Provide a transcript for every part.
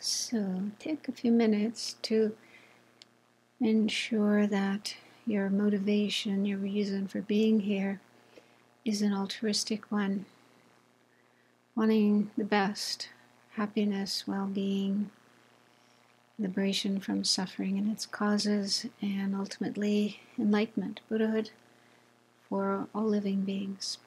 So take a few minutes to ensure that your motivation, your reason for being here is an altruistic one, wanting the best, happiness, well-being, liberation from suffering and its causes, and ultimately enlightenment, Buddhahood, for all living beings.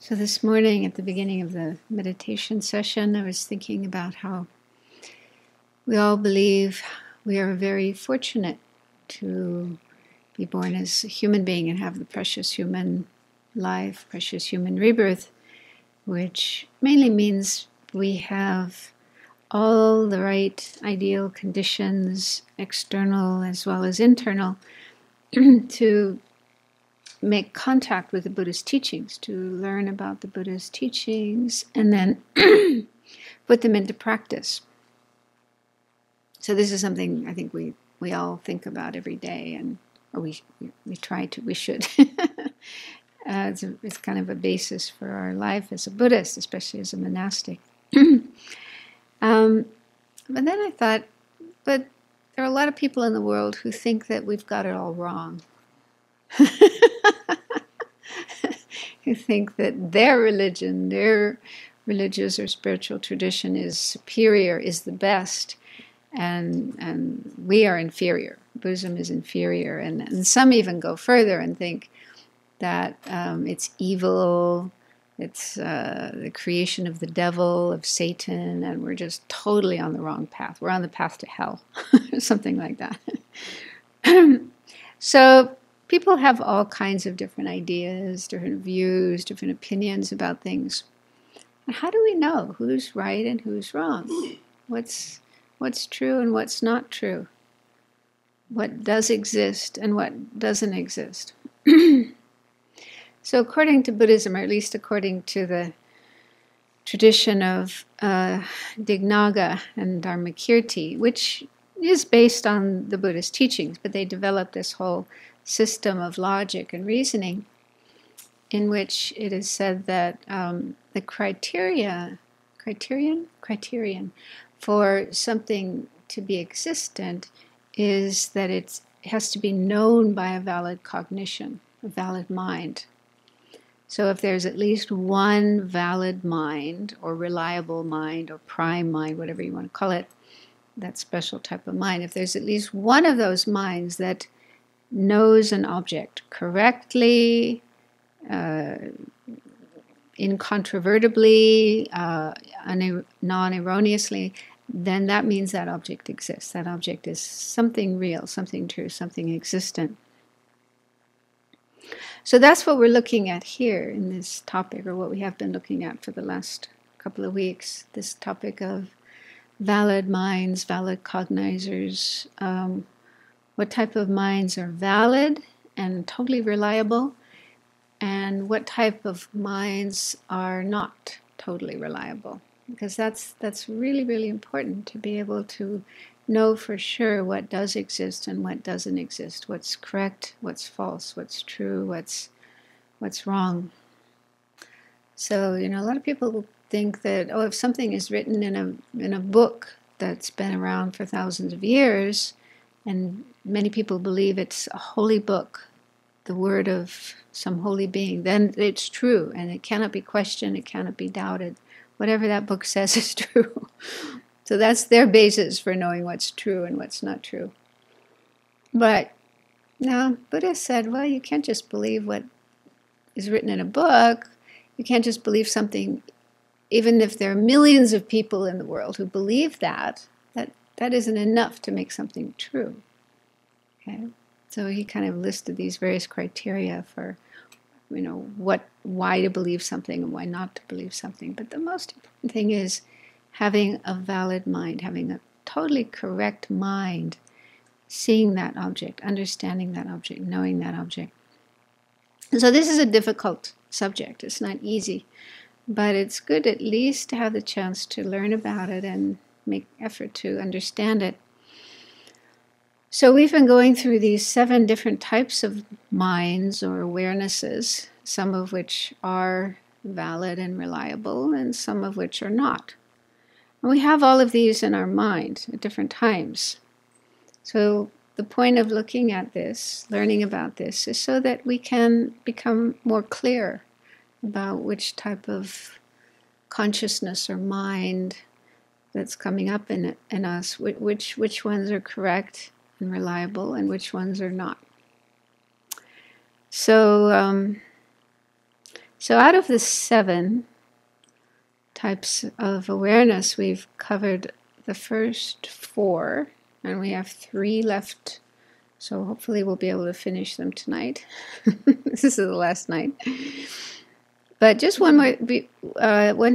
So this morning at the beginning of the meditation session, I was thinking about how we all believe we are very fortunate to be born as a human being and have the precious human life, precious human rebirth, which mainly means we have all the right ideal conditions, external as well as internal, to make contact with the Buddhist teachings, to learn about the Buddhist teachings, and then put them into practice. So this is something I think we all think about every day, or we try to, we should. It's kind of a basis for our life as a Buddhist, especially as a monastic. But then I thought, but there are a lot of people in the world who think that we've got it all wrong. Who think that their religion, their religious or spiritual tradition is superior, is the best, and we are inferior. Buddhism is inferior, and some even go further and think that it's evil, it's the creation of the devil, of Satan, and we're just totally on the wrong path. We're on the path to hell, or something like that. So people have all kinds of different ideas, different views, different opinions about things. And how do we know who's right and who's wrong? What's true and what's not true? What does exist and what doesn't exist? So according to Buddhism, or at least according to the tradition of Dignaga and Dharmakirti, which is based on the Buddhist teachings, but they developed this whole system of logic and reasoning in which it is said that the criterion for something to be existent is that it has to be known by a valid cognition, a valid mind. So if there's at least one valid mind, or reliable mind, or prime mind, whatever you want to call it, that special type of mind, if there's at least one of those minds that knows an object correctly, incontrovertibly, non-erroneously, then that means that object exists. That object is something real, something true, something existent. So that's what we're looking at here in this topic, or what we have been looking at for the last couple of weeks, this topic of valid minds, valid cognizers. What type of minds are valid and totally reliable, and what type of minds are not totally reliable. Because that's really, really important to be able to know for sure what does exist and what doesn't exist, what's correct, what's false, what's true, what's wrong. So, a lot of people think that, if something is written in a book that's been around for thousands of years, and many people believe it's a holy book, the word of some holy being, then it's true, and it cannot be questioned, it cannot be doubted. Whatever that book says is true. So that's their basis for knowing what's true and what's not true. But now Buddha said, well, you can't just believe what is written in a book. You can't just believe something, even if there are millions of people in the world who believe that isn't enough to make something true. Okay? So he kind of listed these various criteria for, why to believe something and why not to believe something. But the most important thing is having a valid mind, having a totally correct mind, seeing that object, understanding that object, knowing that object. And so this is a difficult subject. It's not easy, but it's good at least to have the chance to learn about it and make effort to understand it. So we've been going through these 7 different types of minds or awarenesses, some of which are valid and reliable, and some of which are not. And we have all of these in our mind at different times. So the point of looking at this, learning about this, is so that we can become more clear about which type of consciousness or mind that's coming up in us, which ones are correct and reliable, and which ones are not. So, so out of the 7 types of awareness, we've covered the first 4, and we have 3 left. So hopefully we'll be able to finish them tonight. This is the last night. But just one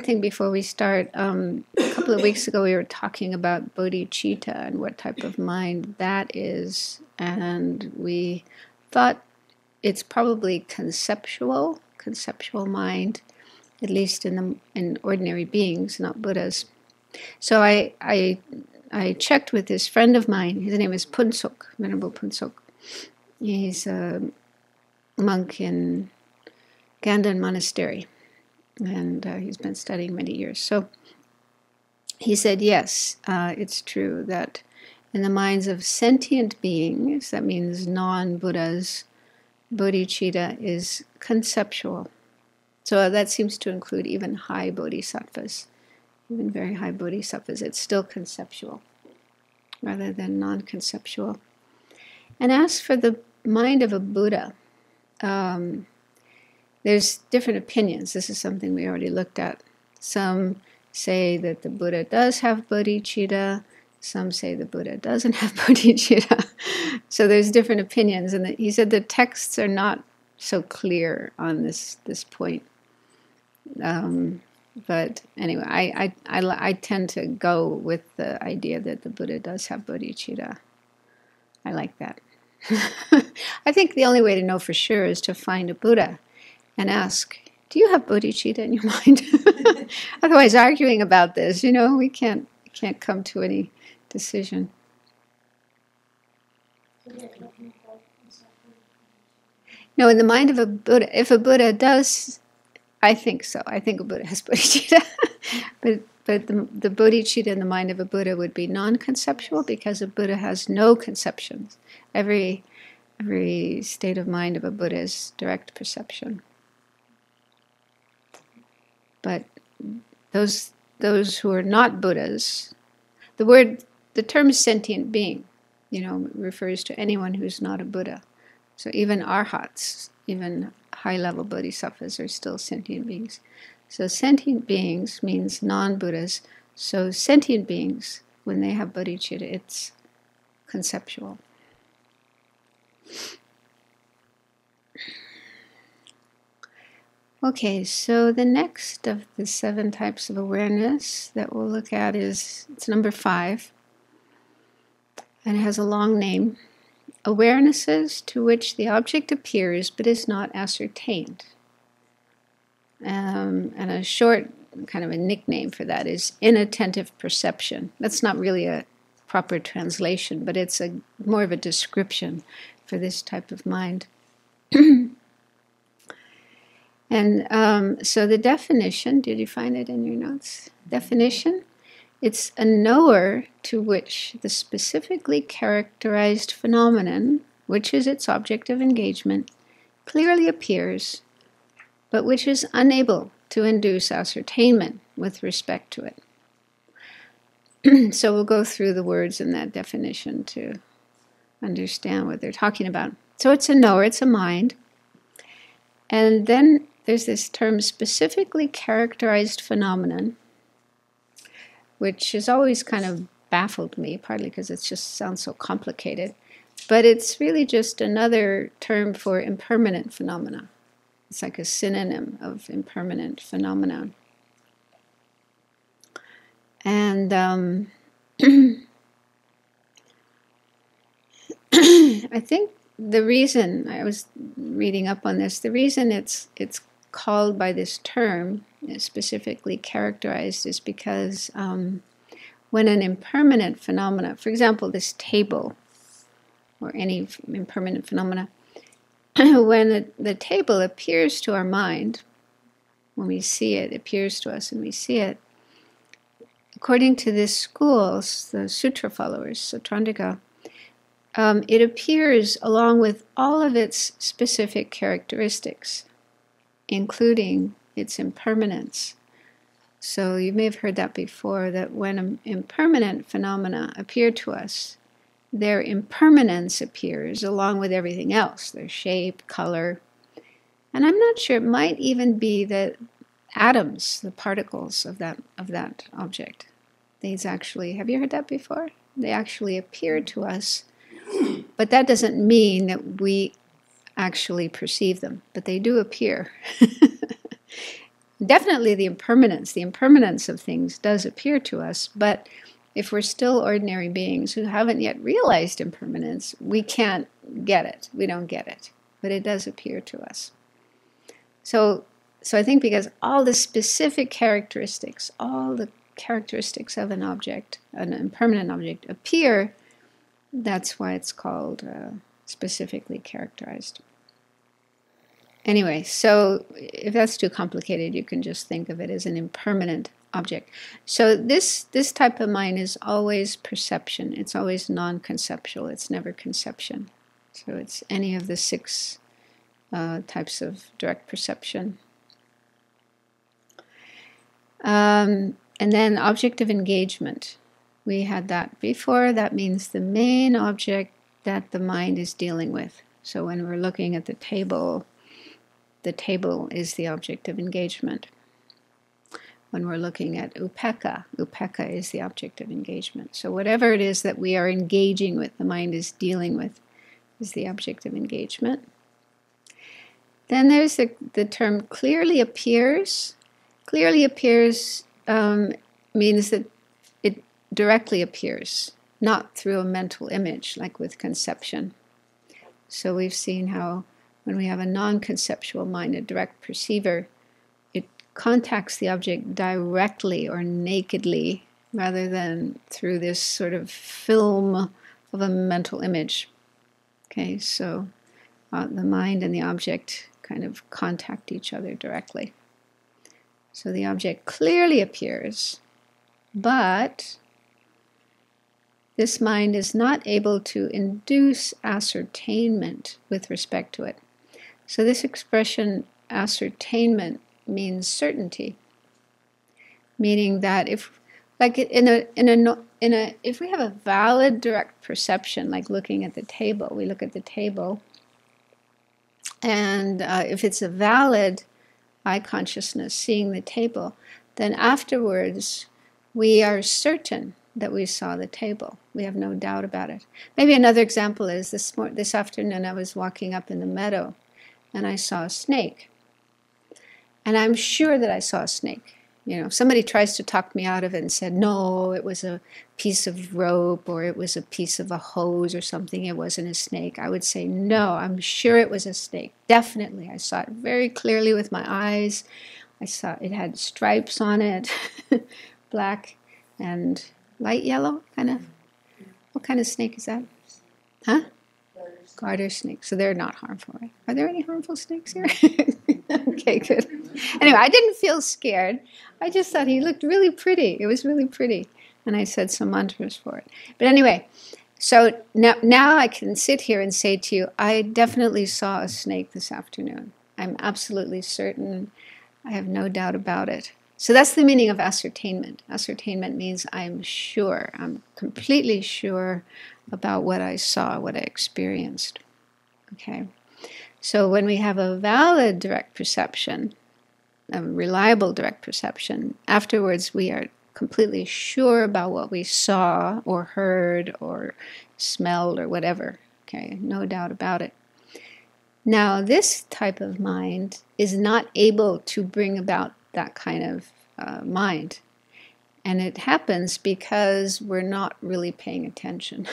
thing before we start. A couple of weeks ago we were talking about bodhicitta and what type of mind that is. And we thought it's probably conceptual mind, at least in ordinary beings, not Buddhas. So I checked with this friend of mine. His name is Punsok, Venerable Punsok. He's a monk in Ganden Monastery, and he's been studying many years. So he said, yes, it's true that in the minds of sentient beings, that means non-Buddhas, bodhicitta is conceptual. So that seems to include even high bodhisattvas, even very high bodhisattvas. It's still conceptual rather than non-conceptual. And as for the mind of a Buddha, there's different opinions. This is something we already looked at. Some say that the Buddha does have bodhicitta. Some say the Buddha doesn't have bodhicitta. So there's different opinions. And he said the texts are not so clear on this point. But anyway, I tend to go with the idea that the Buddha does have bodhicitta. I like that. I think the only way to know for sure is to find a Buddha and ask, do you have bodhicitta in your mind? Otherwise, arguing about this, we can't come to any decision. No, in the mind of a Buddha, if a Buddha does, I think so. I think a Buddha has bodhicitta. but the bodhicitta in the mind of a Buddha would be non-conceptual, because a Buddha has no conceptions. Every state of mind of a Buddha is direct perception. But those who are not Buddhas, the term sentient being, refers to anyone who's not a Buddha. So even arhats, even high-level bodhisattvas are still sentient beings. So sentient beings means non-Buddhas. So sentient beings, when they have bodhicitta, it's conceptual. Okay, so the next of the 7 types of awareness that we'll look at it's number 5, and it has a long name. Awarenesses to which the object appears but is not ascertained. And a short, kind of a nickname for that is inattentive perception. That's not really a proper translation, but it's more of a description for this type of mind. And so the definition, did you find it in your notes? Definition? It's a knower to which the specifically characterized phenomenon, which is its object of engagement, clearly appears, but which is unable to induce ascertainment with respect to it. So we'll go through the words in that definition to understand what they're talking about. So it's a knower, it's a mind. And then there's this term, specifically characterized phenomenon, which has always kind of baffled me, partly because it just sounds so complicated. But it's really just another term for impermanent phenomena. It's like a synonym of impermanent phenomenon. And I think the reason, I was reading up on this, the reason it's called by this term, specifically characterized, is because when an impermanent phenomena, for example, this table, or any impermanent phenomena, when the table appears to our mind, when we see it, appears to us and we see it, according to this school, the sutra followers, Satrandika, it appears along with all of its specific characteristics, including its impermanence. So you may have heard that before, that when impermanent phenomena appear to us, their impermanence appears along with everything else, their shape, color. And I'm not sure, it might even be the atoms, the particles of that object. These actually, have you heard that before? They actually appear to us, but that doesn't mean that we actually perceive them, but they do appear. Definitely the impermanence of things does appear to us, but if we're still ordinary beings who haven't yet realized impermanence, we can't get it. We don't get it, but it does appear to us. So I think because all the specific characteristics, all the characteristics of an object, an impermanent object, appear, that's why it's called specifically characterized. Anyway, so if that's too complicated, you can just think of it as an impermanent object. So this type of mind is always perception. It's always non-conceptual. It's never conception. So it's any of the 6 types of direct perception. And then object of engagement. We had that before. That means the main object that the mind is dealing with. So when we're looking at the table is the object of engagement. When we're looking at upekkha is the object of engagement. So whatever it is that we are engaging with, the mind is dealing with, is the object of engagement. Then there's the term clearly appears. Clearly appears means that it directly appears, not through a mental image, like with conception. So we've seen how when we have a non-conceptual mind, a direct perceiver, it contacts the object directly or nakedly, rather than through this sort of film of a mental image. Okay, so the mind and the object kind of contact each other directly. So the object clearly appears, but this mind is not able to induce ascertainment with respect to it. So this expression, ascertainment, means certainty, meaning that if we have a valid direct perception, like looking at the table, we look at the table, and if it's a valid eye consciousness seeing the table, then afterwards we are certain that we saw the table. We have no doubt about it. Maybe another example is this afternoon I was walking up in the meadow and I saw a snake. And I'm sure that I saw a snake. You know, somebody tries to talk me out of it and said, no, it was a piece of rope or it was a piece of a hose or something. It wasn't a snake. I would say, no, I'm sure it was a snake. Definitely. I saw it very clearly with my eyes. I saw it had stripes on it, black and light yellow, kind of. What kind of snake is that? Huh? Garter snake. So they're not harmful, right? Are there any harmful snakes here? Okay, good. Anyway, I didn't feel scared. I just thought he looked really pretty. It was really pretty. And I said some mantras for it. But anyway, So now I can sit here and say to you, I definitely saw a snake this afternoon. I'm absolutely certain. I have no doubt about it. So that's the meaning of ascertainment. Ascertainment means I'm sure. I'm completely sure about what I saw, what I experienced. Okay. So when we have a valid direct perception, a reliable direct perception, afterwards we are completely sure about what we saw or heard or smelled or whatever. Okay, no doubt about it. Now, this type of mind is not able to bring about that kind of mind. And it happens because we're not really paying attention.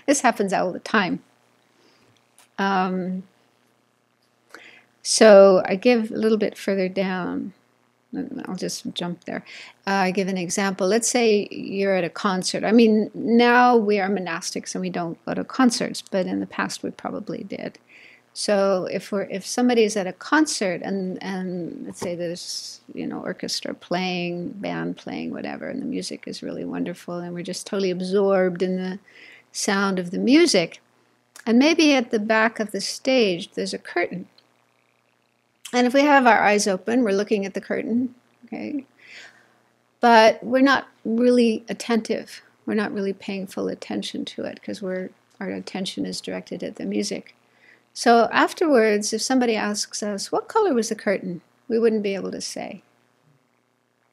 This happens all the time. So I give a little bit further down. I'll just jump there. I give an example. Let's say you're at a concert. I mean, now we are monastics and we don't go to concerts, but in the past we probably did. So if somebody's at a concert and let's say there's orchestra playing, band playing, whatever, and the music is really wonderful, and we're just totally absorbed in the sound of the music, and maybe at the back of the stage there's a curtain. And if we have our eyes open, we're looking at the curtain, okay? But we're not really attentive. We're not really paying full attention to it because our attention is directed at the music. So afterwards, if somebody asks us, what color was the curtain? We wouldn't be able to say.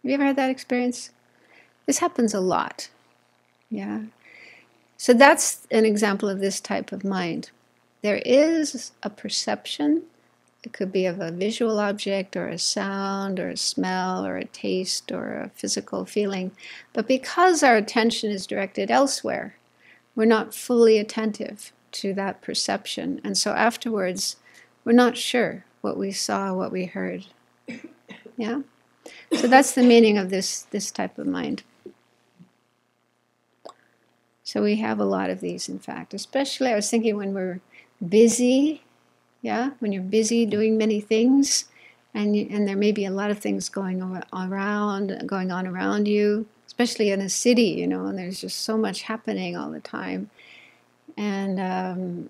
Have you ever had that experience? This happens a lot, yeah? So that's an example of this type of mind. There is a perception. It could be of a visual object or a sound or a smell or a taste or a physical feeling. But because our attention is directed elsewhere, we're not fully attentive to that perception. And so afterwards, we're not sure what we saw, what we heard. Yeah? So that's the meaning of this type of mind. So we have a lot of these, in fact. Especially, I was thinking when we're busy. Yeah, when you're busy doing many things, and there may be a lot of things going on around you, especially in a city, and there's just so much happening all the time, and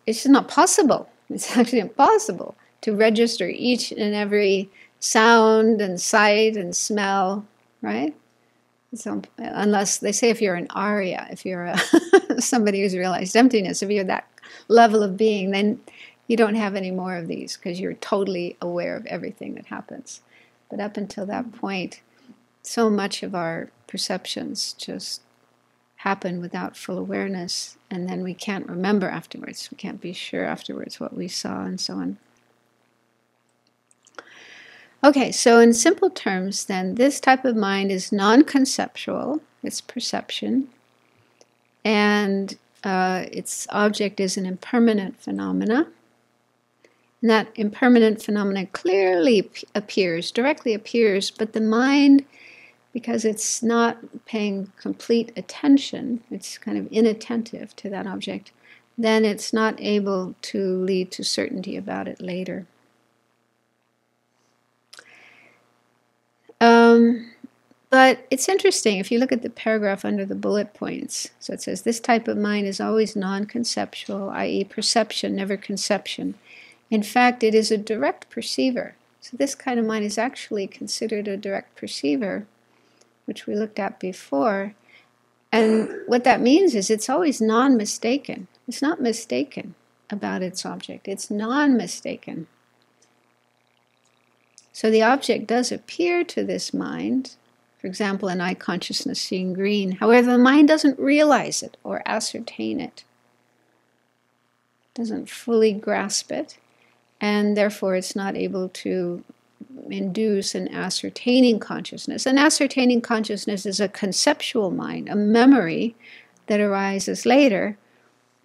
it's just not possible. It's actually impossible to register each and every sound and sight and smell, right? So, unless they say if you're an Arya, if you're somebody who's realized emptiness, if you're that level of being, then you don't have any more of these because you're totally aware of everything that happens. But up until that point, so much of our perceptions just happen without full awareness, and then we can't remember afterwards. We can't be sure afterwards what we saw and so on. Okay, so in simple terms then, this type of mind is non-conceptual, it's perception, and its object is an impermanent phenomena. And that impermanent phenomenon clearly directly appears, but the mind, because it's not paying complete attention, it's kind of inattentive to that object, then it's not able to lead to certainty about it later. But it's interesting, if you look at the paragraph under the bullet points, so it says, this type of mind is always non-conceptual, i.e. perception, never conception. In fact, it is a direct perceiver. So this kind of mind is actually considered a direct perceiver, which we looked at before. And what that means is it's always non-mistaken. It's not mistaken about its object. It's non-mistaken. So the object does appear to this mind, for example, an eye consciousness seeing green. However, the mind doesn't realize it or ascertain it. Doesn't fully grasp it. And therefore it's not able to induce an ascertaining consciousness. An ascertaining consciousness is a conceptual mind, a memory that arises later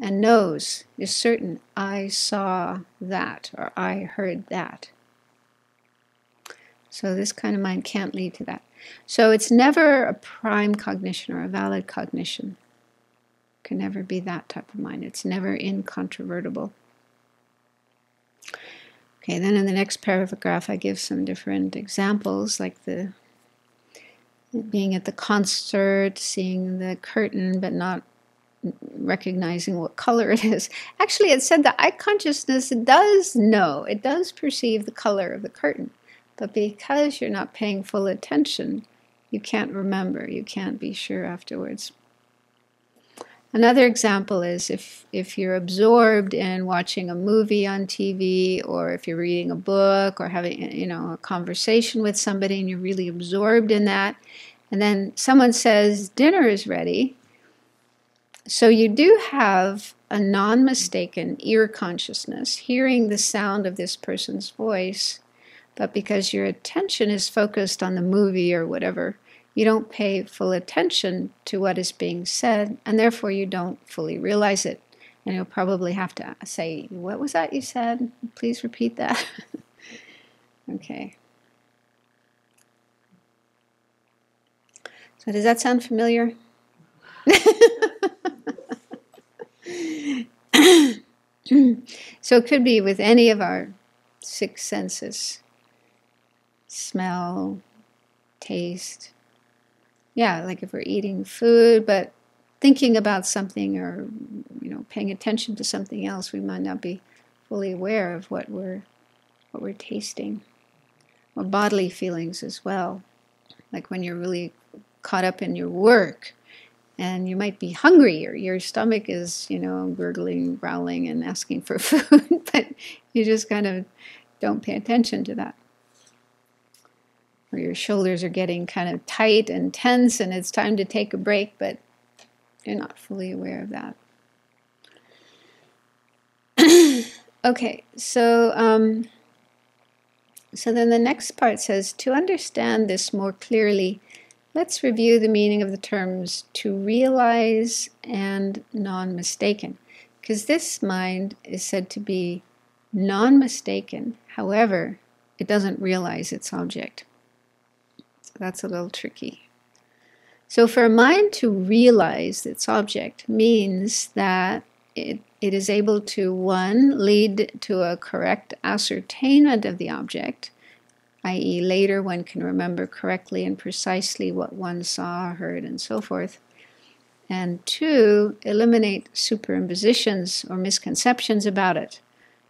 and knows, is certain, I saw that or I heard that. So this kind of mind can't lead to that. So it's never a prime cognition or a valid cognition. It can never be that type of mind. It's never incontrovertible. Okay, then in the next paragraph I give some different examples, like the being at the concert, seeing the curtain but not recognizing what color it is. Actually, it said that eye consciousness does know, it does perceive the color of the curtain, but because you're not paying full attention, you can't remember, you can't be sure afterwards. Another example is if you're absorbed in watching a movie on TV, or if you're reading a book or having a conversation with somebody and you're really absorbed in that, and then someone says dinner is ready. So you do have a non-mistaken ear consciousness, hearing the sound of this person's voice, but because your attention is focused on the movie or whatever, you don't pay full attention to what is being said, and therefore you don't fully realize it. And you'll probably have to say, what was that you said? Please repeat that. Okay. So does that sound familiar? So it could be with any of our 6 senses. Smell, taste. Yeah, like if we're eating food, but thinking about something or paying attention to something else, we might not be fully aware of what we're tasting. Or bodily feelings as well. Like when you're really caught up in your work and you might be hungry, or your stomach is, gurgling, growling and asking for food, but you just kind of don't pay attention to that. Or your shoulders are getting kind of tight and tense and it's time to take a break, but you're not fully aware of that. Okay, so then the next part says, to understand this more clearly, let's review the meaning of the terms to realize and non-mistaken. Because this mind is said to be non-mistaken, however, it doesn't realize its object. That's a little tricky. So for a mind to realize its object means that it is able to, 1, lead to a correct ascertainment of the object, i.e. later one can remember correctly and precisely what one saw, heard, and so forth. And 2, eliminate superimpositions or misconceptions about it.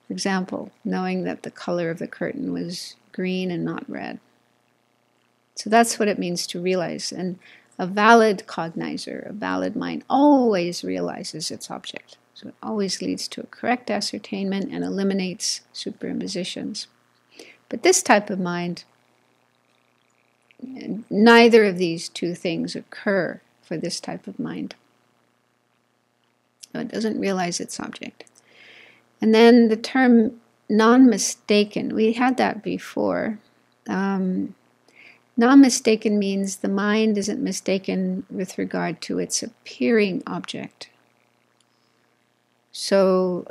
For example, knowing that the color of the curtain was green and not red. So that's what it means to realize. And a valid cognizer, a valid mind, always realizes its object. So it always leads to a correct ascertainment and eliminates superimpositions. But this type of mind, neither of these 2 things occur for this type of mind. So it doesn't realize its object. And then the term non-mistaken, we had that before. Non-mistaken means the mind isn't mistaken with regard to its appearing object. So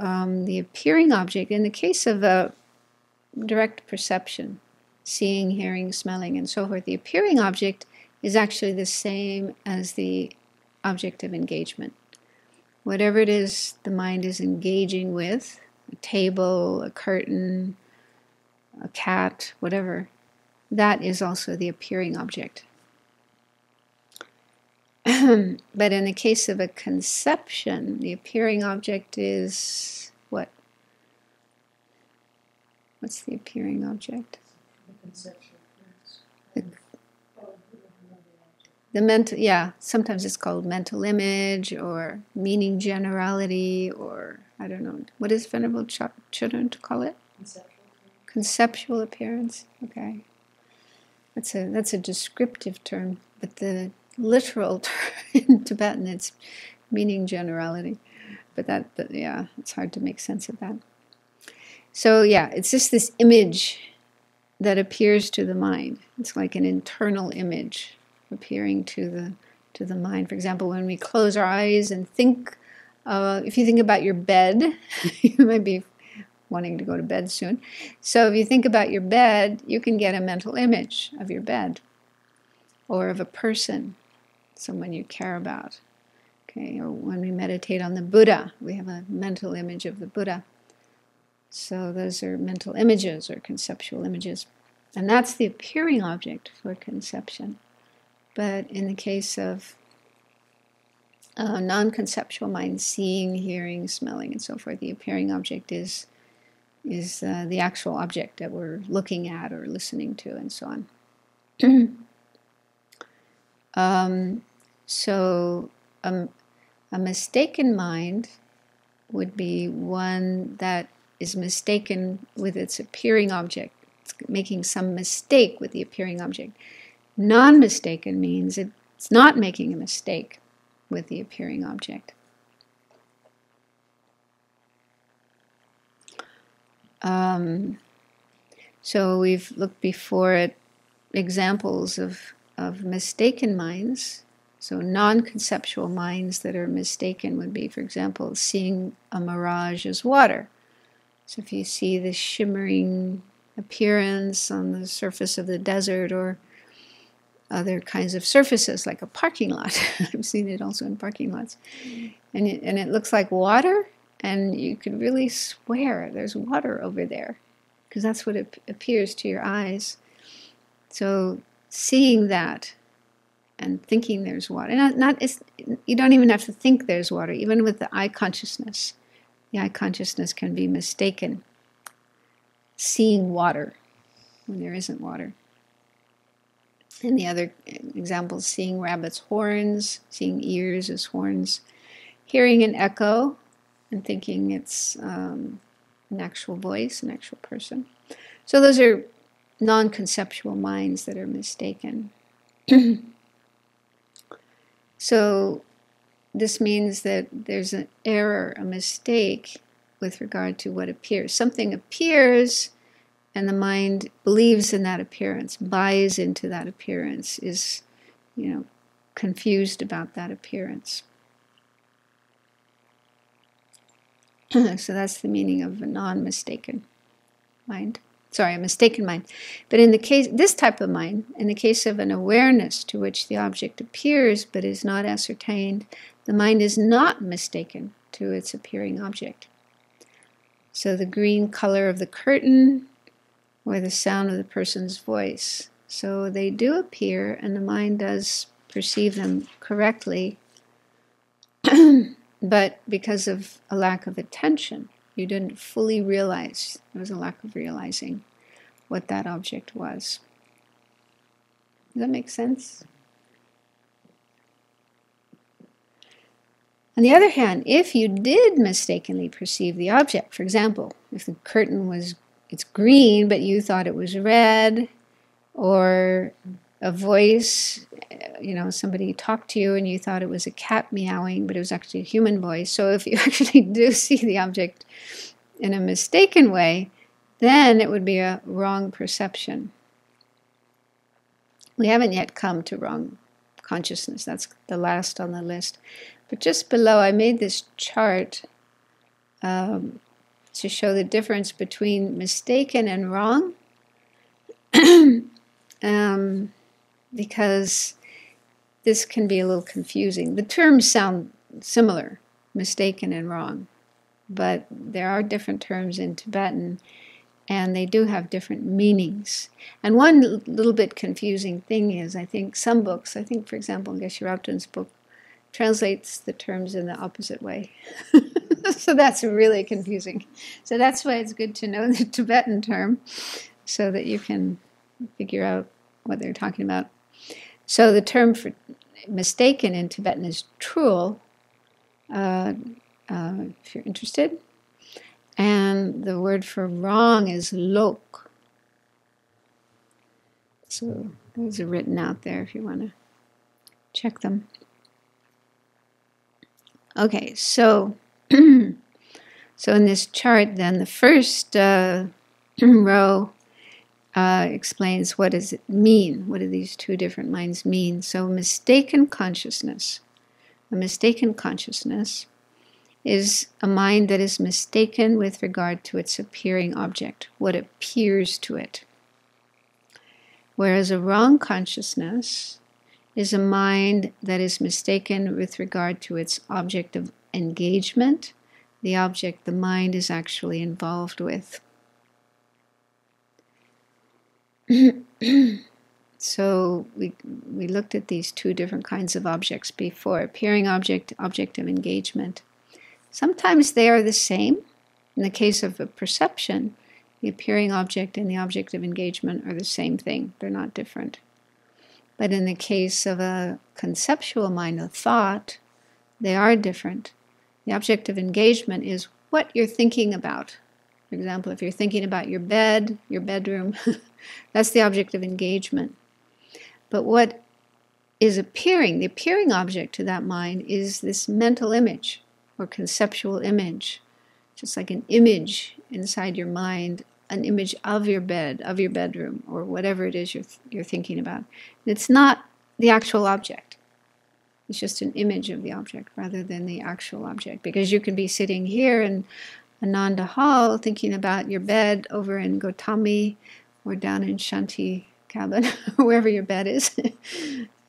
the appearing object, in the case of a direct perception, seeing, hearing, smelling, and so forth, the appearing object is actually the same as the object of engagement. Whatever it is the mind is engaging with, a table, a curtain, a cat, whatever, that is also the appearing object. But in the case of a conception, the appearing object is what? What's the appearing object? The mental, yeah, sometimes it's called mental image or meaning generality, or I don't know. What is Venerable Children to call it? Conceptual appearance. Okay. That's a descriptive term, but the literal term in Tibetan, it's meaning generality. But yeah, it's hard to make sense of that. So yeah, it's just this image that appears to the mind. It's like an internal image appearing to the mind. For example, when we close our eyes and think, if you think about your bed, you might be wanting to go to bed soon. So if you think about your bed, you can get a mental image of your bed or of a person, someone you care about. Okay, or when we meditate on the Buddha, we have a mental image of the Buddha. So those are mental images or conceptual images. And that's the appearing object for conception. But in the case of non-conceptual mind, seeing, hearing, smelling, and so forth. The appearing object is the actual object that we're looking at or listening to, and so on. So a mistaken mind would be one that is mistaken with its appearing object. It's making some mistake with the appearing object. Non-mistaken means it's not making a mistake with the appearing object. So we've looked before at examples of mistaken minds. So non-conceptual minds that are mistaken would be, for example, seeing a mirage as water. So if you see the shimmering appearance on the surface of the desert or other kinds of surfaces, like a parking lot. I've seen it also in parking lots. And it looks like water, and you could really swear there's water over there, because that's what it appears to your eyes. So seeing that and thinking there's water, you don't even have to think there's water, even with the eye consciousness. The eye consciousness can be mistaken, seeing water when there isn't water. And the other examples, seeing rabbits' horns, seeing ears as horns, hearing an echo and thinking it's an actual voice, an actual person. So those are non-conceptual minds that are mistaken. So this means that there's an error, a mistake with regard to what appears. Something appears, and the mind believes in that appearance, buys into that appearance, is, confused about that appearance. So that's the meaning of a non-mistaken mind. Sorry, a mistaken mind. But in the case, this type of mind, in the case of an awareness to which the object appears but is not ascertained, the mind is not mistaken to its appearing object. So the green color of the curtain, or the sound of the person's voice. So they do appear, and the mind does perceive them correctly, but because of a lack of attention, you didn't fully realize, there was a lack of realizing what that object was. Does that make sense? On the other hand, if you did mistakenly perceive the object, for example, if the curtain it's green, but you thought it was red, or a voice, somebody talked to you and you thought it was a cat meowing, but it was actually a human voice. So if you actually do see the object in a mistaken way, then it would be a wrong perception. We haven't yet come to wrong consciousness. That's the last on the list. But just below, I made this chart to show the difference between mistaken and wrong, because this can be a little confusing. The terms sound similar, mistaken and wrong, but there are different terms in Tibetan, and they do have different meanings. And one little bit confusing thing is, I think some books, for example, Geshe Rabdun's book, translates the terms in the opposite way. So that's really confusing. So that's why it's good to know the Tibetan term so that you can figure out what they're talking about. So the term for mistaken in Tibetan is trul, if you're interested. And the word for wrong is lok. So those are written out there if you want to check them. Okay, so in this chart, then, the first row explains what does it mean. What do these two different minds mean? So mistaken consciousness. A mistaken consciousness is a mind that is mistaken with regard to its appearing object, what appears to it. Whereas a wrong consciousness is a mind that is mistaken with regard to its object of engagement, the object the mind is actually involved with. So we looked at these two different kinds of objects before: appearing object, object of engagement. Sometimes they are the same. In the case of a perception, the appearing object and the object of engagement are the same thing. They're not different. But in the case of a conceptual mind, a thought, they are different. The object of engagement is what you're thinking about. For example, if you're thinking about your bed, your bedroom, that's the object of engagement. But what is appearing, the appearing object to that mind, is this mental image or conceptual image, just like an image inside your mind, an image of your bed, of your bedroom, or whatever it is you're thinking about. It's not the actual object. It's just an image of the object rather than the actual object. Because you can be sitting here in Ananda Hall thinking about your bed over in Gautami or down in Shanti cabin, wherever your bed is.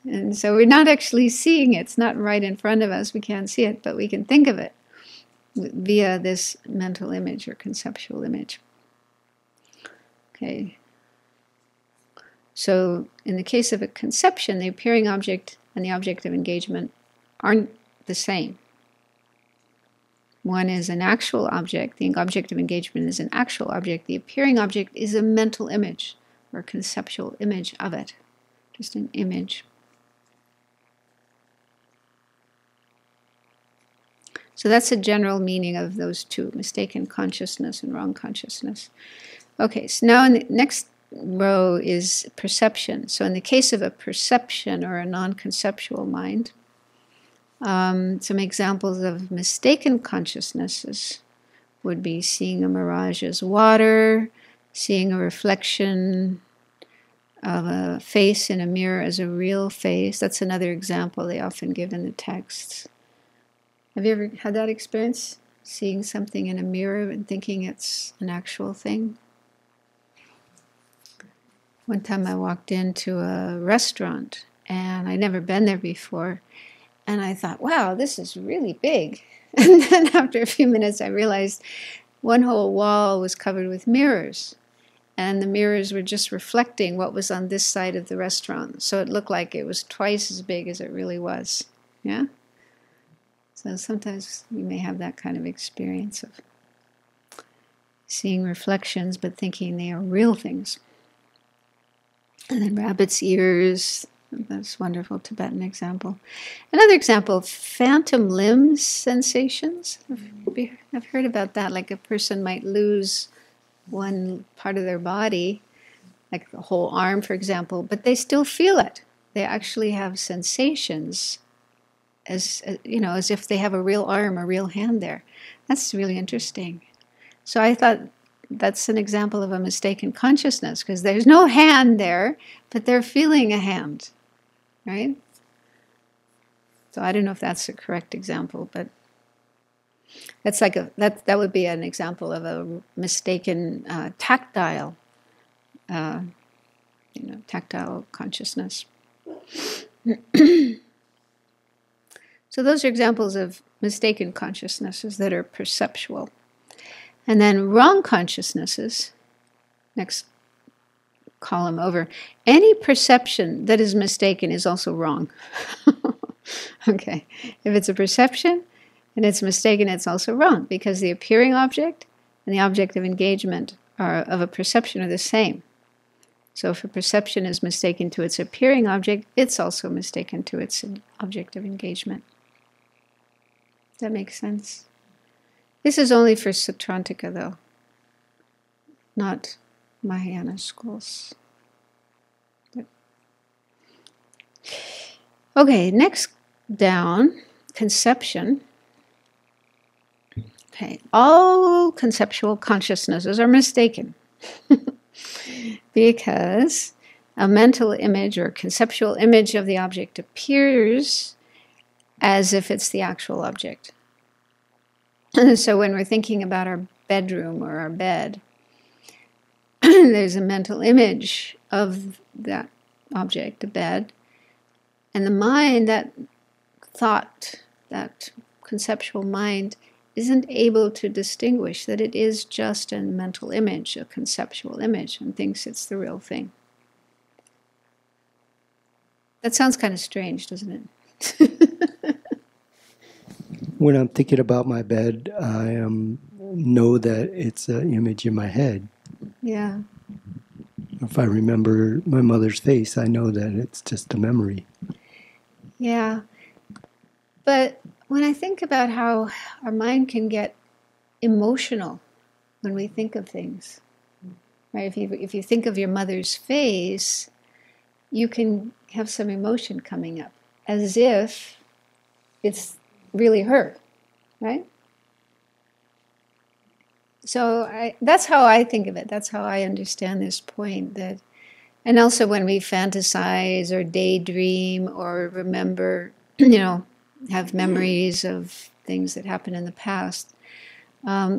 And so we're not actually seeing it. It's not right in front of us. We can't see it, but we can think of it via this mental image or conceptual image. Okay. So in the case of a conception, the appearing object and the object of engagement aren't the same. One is an actual object. The object of engagement is an actual object. The appearing object is a mental image or conceptual image of it. Just an image. So that's a general meaning of those two, mistaken consciousness and wrong consciousness. Okay, so now in the next row is perception. So in the case of a perception or a non-conceptual mind, some examples of mistaken consciousnesses would be seeing a mirage as water, seeing a reflection of a face in a mirror as a real face. That's another example they often give in the texts. Have you ever had that experience? Seeing something in a mirror and thinking it's an actual thing? One time I walked into a restaurant and I'd never been there before. And I thought, wow, this is really big. And then after a few minutes, I realized one whole wall was covered with mirrors. And the mirrors were just reflecting what was on this side of the restaurant. So it looked like it was twice as big as it really was. Yeah? So sometimes we may have that kind of experience of seeing reflections but thinking they are real things. And then rabbit's ears. That's a wonderful Tibetan example. Another example, phantom limb sensations. I've heard about that, like a person might lose one part of their body, like the whole arm, for example, but they still feel it. They actually have sensations as if they have a real arm, a real hand there. That's really interesting. So I thought that's an example of a mistaken consciousness, because there's no hand there, but they're feeling a hand. Right? So I don't know if that's the correct example, but that's like that would be an example of a mistaken tactile consciousness. So those are examples of mistaken consciousnesses that are perceptual. And then wrong consciousnesses, next column over, any perception that is mistaken is also wrong. Okay, if it's a perception and it's mistaken, it's also wrong, because the appearing object and the object of engagement of a perception are the same. So if a perception is mistaken to its appearing object, it's also mistaken to its object of engagement. Does that make sense? This is only for Sautrantika, though, not Mahayana schools. Okay, next down, conception. Okay, all conceptual consciousnesses are mistaken because a mental image or conceptual image of the object appears as if it's the actual object. So when we're thinking about our bedroom or our bed, there's a mental image of that object, the bed, and the mind, that thought, that conceptual mind, isn't able to distinguish that it is just a mental image, a conceptual image, and thinks it's the real thing. That sounds kind of strange, doesn't it? When I'm thinking about my bed, I know that it's an image in my head. Yeah. If I remember my mother's face, I know that it's just a memory. Yeah. But when I think about how our mind can get emotional when we think of things, right? If you think of your mother's face, you can have some emotion coming up, as if it's really her, right? So that's how I think of it. That's how I understand this point. That, and also when we fantasize or daydream or remember, have memories of things that happened in the past,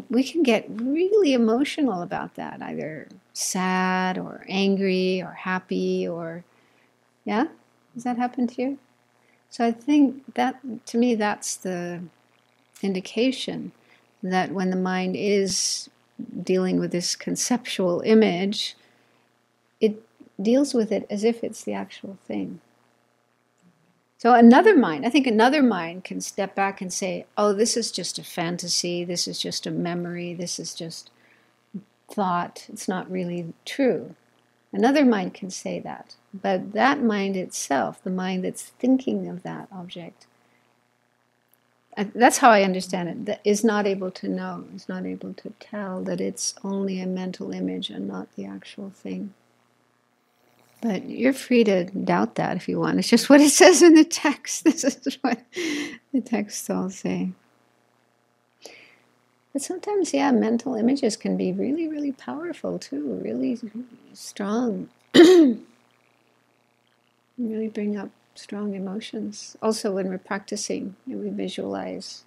we can get really emotional about that, either sad or angry or happy or, yeah? Does that happen to you? So I think that, to me, that's the indication that when the mind is dealing with this conceptual image, it deals with it as if it's the actual thing. So I think another mind can step back and say, oh, this is just a fantasy, this is just a memory, this is just thought, it's not really true. Another mind can say that, but that mind itself, the mind that's thinking of that object, that's how I understand it, that is not able to know, is not able to tell that it's only a mental image and not the actual thing. But you're free to doubt that if you want. It's just what it says in the text. This is what the texts all say. But sometimes, yeah, mental images can be really, really powerful too, really strong. Really bring up strong emotions. Also, when we're practicing and we visualize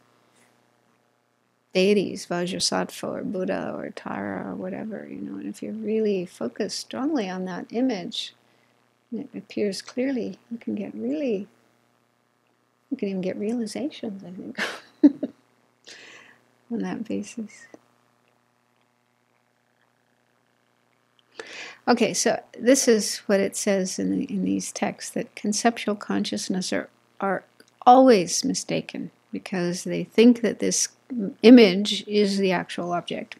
deities, Vajrasattva or Buddha or Tara or whatever, and if you're really focused strongly on that image, and it appears clearly, you can even get realizations, I think, on that basis. Okay, so this is what it says in these texts, that conceptual consciousness are always mistaken because they think that this image is the actual object.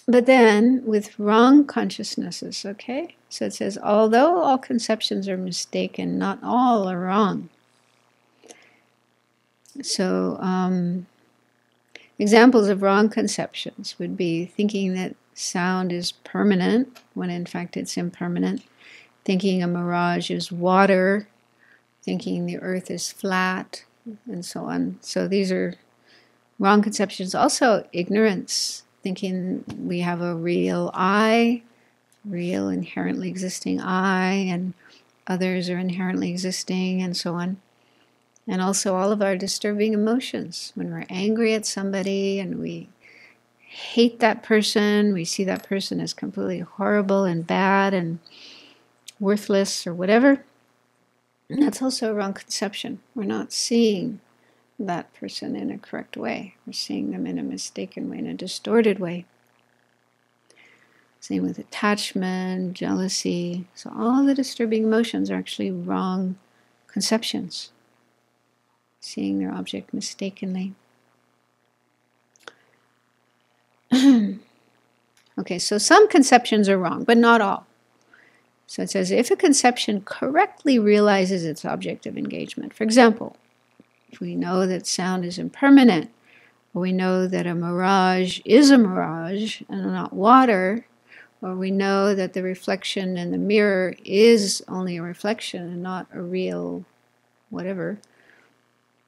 But then, with wrong consciousnesses, okay? So it says, although all conceptions are mistaken, not all are wrong. So, examples of wrong conceptions would be thinking that sound is permanent, when in fact it's impermanent. Thinking a mirage is water. Thinking the earth is flat, and so on. So these are wrong conceptions. Also, ignorance. Thinking we have a real I, real inherently existing I, and others are inherently existing, and so on. And also all of our disturbing emotions. When we're angry at somebody and we hate that person, we see that person as completely horrible and bad and worthless or whatever, that's also a wrong conception. We're not seeing that person in a correct way. We're seeing them in a mistaken way, in a distorted way. Same with attachment, jealousy. So all the disturbing emotions are actually wrong conceptions. Seeing their object mistakenly. Okay, so some conceptions are wrong, but not all. So it says, if a conception correctly realizes its object of engagement, for example, if we know that sound is impermanent, or we know that a mirage is a mirage and not water, or we know that the reflection in the mirror is only a reflection and not a real whatever,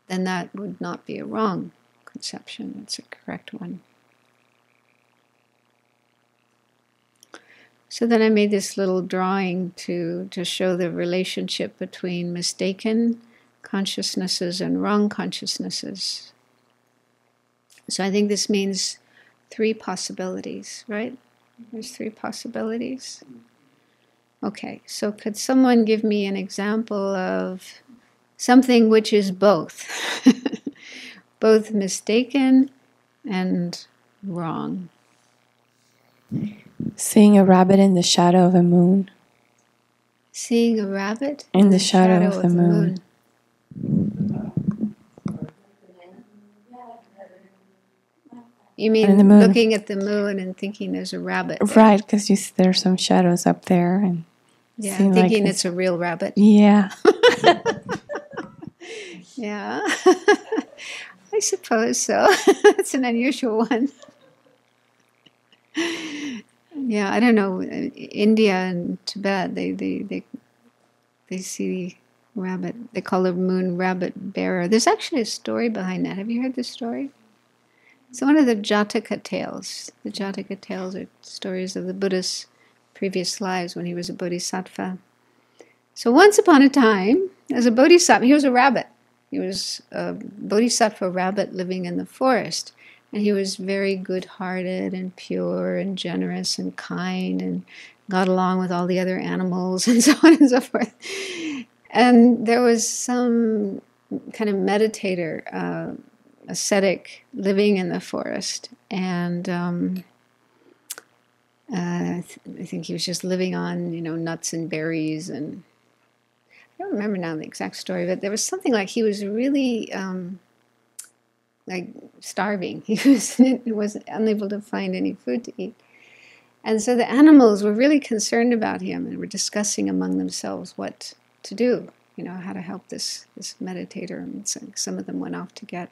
then that would not be a wrong conception. It's a correct one. So then I made this little drawing to show the relationship between mistaken consciousnesses and wrong consciousnesses. So I think this means 3 possibilities, right? There's 3 possibilities. Okay, so could someone give me an example of something which is both? Both mistaken and wrong. Seeing a rabbit in the shadow of a moon. Seeing a rabbit in the shadow of the moon. You mean looking at the moon and thinking there's a rabbit there? Right, because there's some shadows up there. And thinking like it's a real rabbit. Yeah. Yeah. I suppose so. It's an unusual one. Yeah, I don't know. India and Tibet, they see rabbit. They call the moon rabbit bearer. There's actually a story behind that. Have you heard this story? It's one of the Jataka tales. The Jataka tales are stories of the Buddha's previous lives when he was a bodhisattva. So once upon a time, as a bodhisattva, he was a rabbit. He was a bodhisattva rabbit living in the forest. And he was very good-hearted and pure and generous and kind and got along with all the other animals and so on and so forth. And there was some kind of meditator, ascetic, living in the forest. And I think he was just living on, nuts and berries. And I don't remember now the exact story, but there was something like he was really... like starving. He was unable to find any food to eat. And so the animals were really concerned about him and were discussing among themselves what to do, how to help this meditator. And so some of them went off to get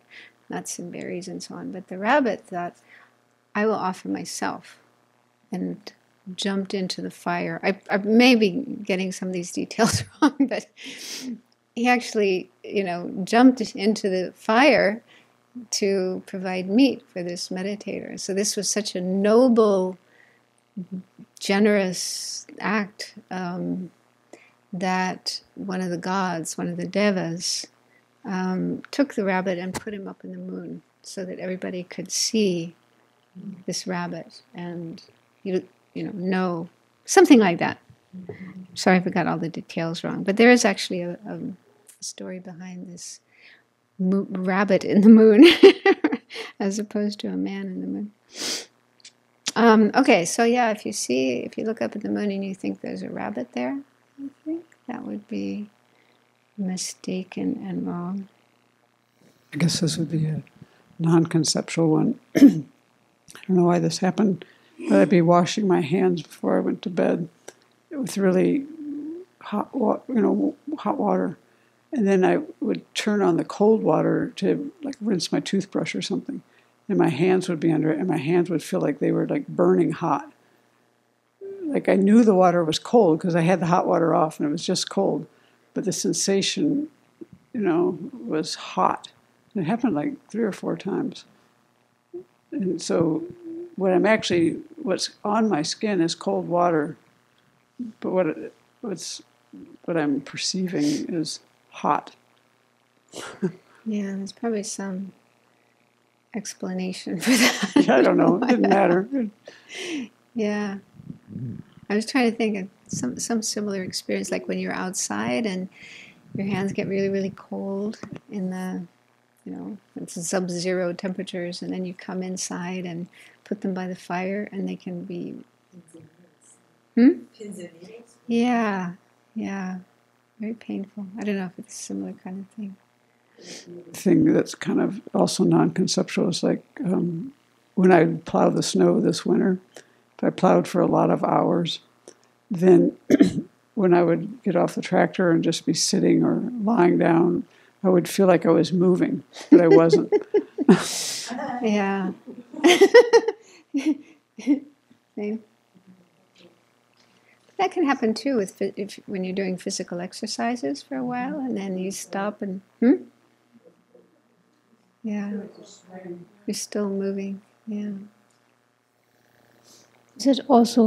nuts and berries and so on. But the rabbit thought, I will offer myself, and jumped into the fire. I may be getting some of these details wrong, but he actually, jumped into the fire to provide meat for this meditator. So this was such a noble, generous act that one of the gods, one of the devas, took the rabbit and put him up in the moon so that everybody could see this rabbit and know something like that. Sorry if I got all the details wrong, but there is actually a story behind this rabbit in the moon as opposed to a man in the moon. Okay, so yeah, if you look up at the moon and you think there's a rabbit there, I think that would be mistaken and wrong. I guess this would be a non-conceptual one. I don't know why this happened, but I'd be washing my hands before I went to bed with really hot water. And then I would turn on the cold water to rinse my toothbrush or something. And my hands would be under it, and my hands would feel like they were burning hot. Like I knew the water was cold because I had the hot water off and it was just cold. But the sensation, was hot. And it happened 3 or 4 times. And so what's on my skin is cold water. But what I'm perceiving is hot. Yeah, there's probably some explanation for that. Yeah, I don't know. It didn't matter. Yeah. I was trying to think of some similar experience, like when you're outside and your hands get really, really cold in the, it's sub-zero temperatures, and then you come inside and put them by the fire and they can be... Yeah. Very painful. I don't know if it's a similar kind of thing. Thing that's kind of also non-conceptual is when I plowed the snow this winter, if I plowed for a lot of hours, then when I would get off the tractor and just be sitting or lying down, I would feel like I was moving, but I wasn't. Yeah. Same. That can happen too when you're doing physical exercises for a while, and then you stop and yeah, you're still moving. Yeah. Is it also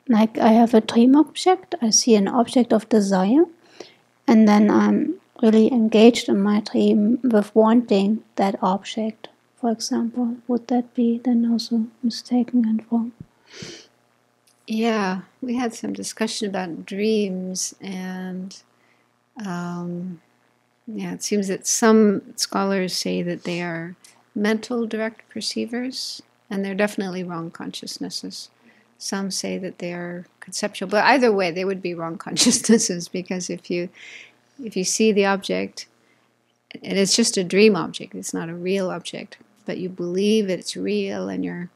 like I have a dream object? I see an object of desire, and then I'm really engaged in my dream with wanting that object. For example, would that be then also mistaken and wrong? Yeah, we had some discussion about dreams, and it seems that some scholars say that they are mental direct perceivers, and they're definitely wrong consciousnesses. Some say that they are conceptual, but either way, they would be wrong consciousnesses, because if you see the object, and it's just a dream object, it's not a real object, but you believe it's real and you're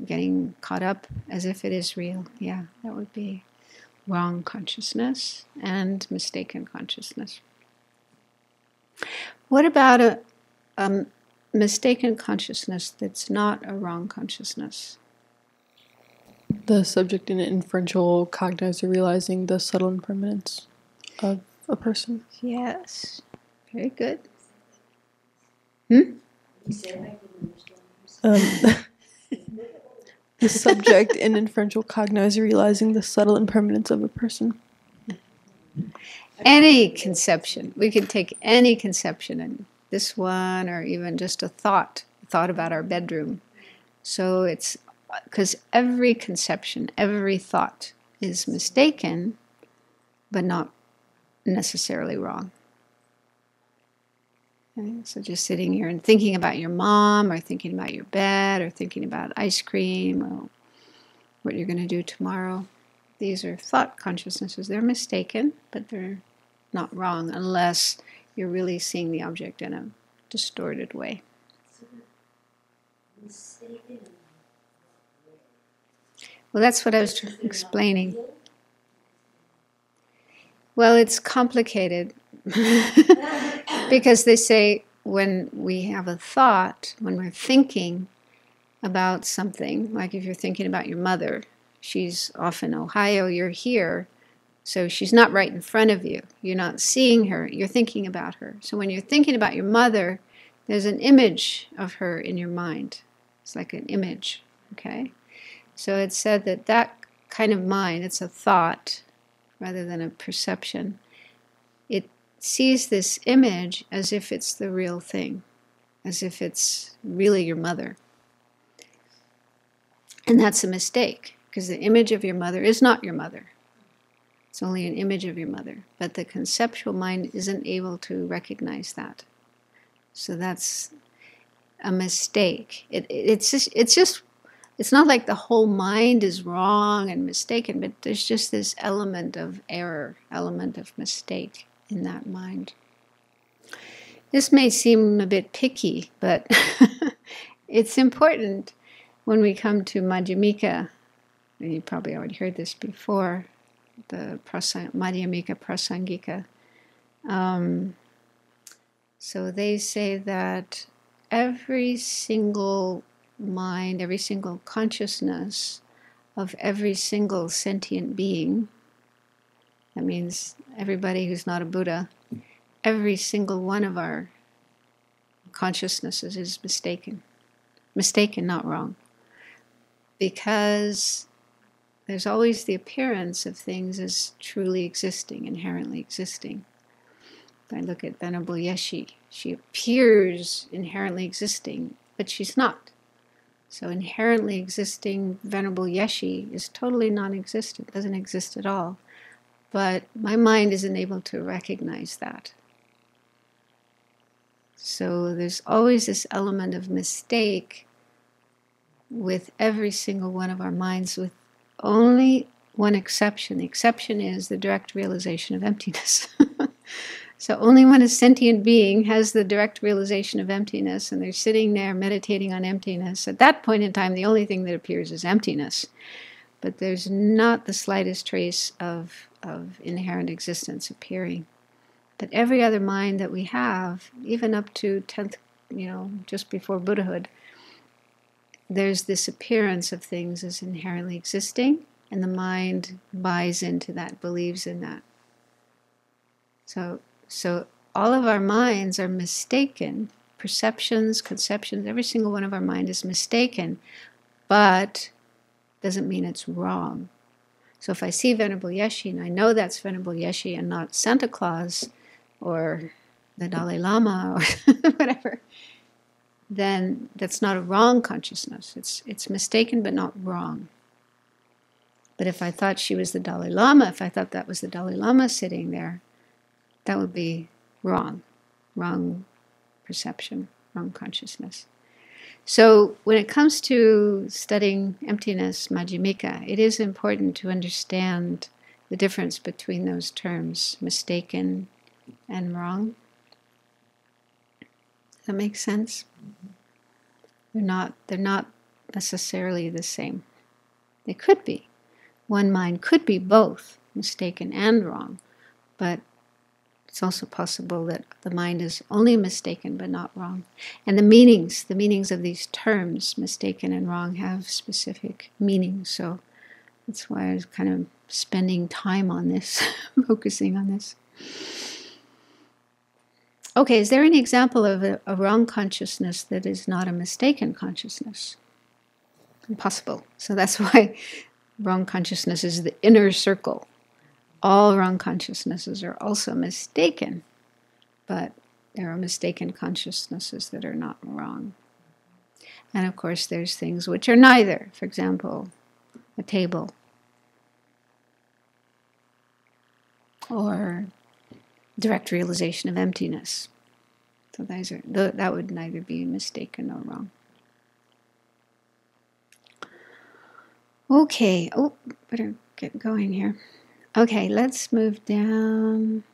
getting caught up as if it is real, yeah, that would be wrong consciousness and mistaken consciousness. What about a mistaken consciousness that's not a wrong consciousness? The subject in inferential cognizer realizing the subtle impermanence of a person. Yes. Very good. The subject in inferential cognizer realizing the subtle impermanence of a person. Any conception. We could take any conception, and this one, or even just a thought about our bedroom. So it's because every conception, every thought is mistaken, but not necessarily wrong. Okay? So just sitting here and thinking about your mom, or thinking about your bed, or thinking about ice cream, or what you're going to do tomorrow. These are thought consciousnesses. They're mistaken, but they're not wrong unless you're really seeing the object in a distorted way. Well, that's what I was explaining. Well, it's complicated because they say when we have a thought, when we're thinking about something, like if you're thinking about your mother, she's off in Ohio, you're here, so she's not right in front of you. You're not seeing her, you're thinking about her. So when you're thinking about your mother, there's an image of her in your mind. It's like an image, okay? So it's said that that kind of mind, it's a thought rather than a perception, it sees this image as if it's the real thing, as if it's really your mother. And that's a mistake, because the image of your mother is not your mother. It's only an image of your mother. But the conceptual mind isn't able to recognize that. So that's a mistake. It's not like the whole mind is wrong and mistaken, but there's just this element of error, element of mistake in that mind. This may seem a bit picky, but it's important when we come to Madhyamika. And you probably already heard this before, the Madhyamika Prasangika. So they say that every single mind, every single consciousness of every single sentient being, that means everybody who's not a Buddha, every single one of our consciousnesses is mistaken. Mistaken, not wrong. Because there's always the appearance of things as truly existing, inherently existing. If I look at Venerable Yeshe, she appears inherently existing, but she's not. So inherently existing Venerable Yeshe is totally non-existent, doesn't exist at all. But my mind isn't able to recognize that. So there's always this element of mistake with every single one of our minds, with only one exception. The exception is the direct realization of emptiness. So only when a sentient being has the direct realization of emptiness and they're sitting there meditating on emptiness, at that point in time the only thing that appears is emptiness. But there's not the slightest trace of inherent existence appearing. But every other mind that we have, even up to 10th, just before Buddhahood, there's this appearance of things as inherently existing, and the mind buys into that, believes in that. So all of our minds are mistaken. Perceptions, conceptions, every single one of our mind is mistaken, but doesn't mean it's wrong. So if I see Venerable Yeshe and I know that's Venerable Yeshe and not Santa Claus or the Dalai Lama or whatever, then that's not a wrong consciousness. It's mistaken but not wrong. But if I thought she was the Dalai Lama, if I thought that was the Dalai Lama sitting there, that would be wrong. Wrong perception, wrong consciousness. So when it comes to studying emptiness, Majjhimika, it is important to understand the difference between those terms, mistaken and wrong. Does that make sense? They're not necessarily the same. They could be. One mind could be both mistaken and wrong, but it's also possible that the mind is only mistaken but not wrong. And the meanings of these terms, mistaken and wrong, have specific meanings. So that's why I was kind of spending time on this, focusing on this. Okay, is there any example of a wrong consciousness that is not a mistaken consciousness? Impossible. So that's why wrong consciousness is the inner circle. All wrong consciousnesses are also mistaken, but there are mistaken consciousnesses that are not wrong. And of course, there's things which are neither. For example, a table, or direct realization of emptiness. So that would neither be mistaken nor wrong. Okay. Oh, better get going here. Okay, let's move down.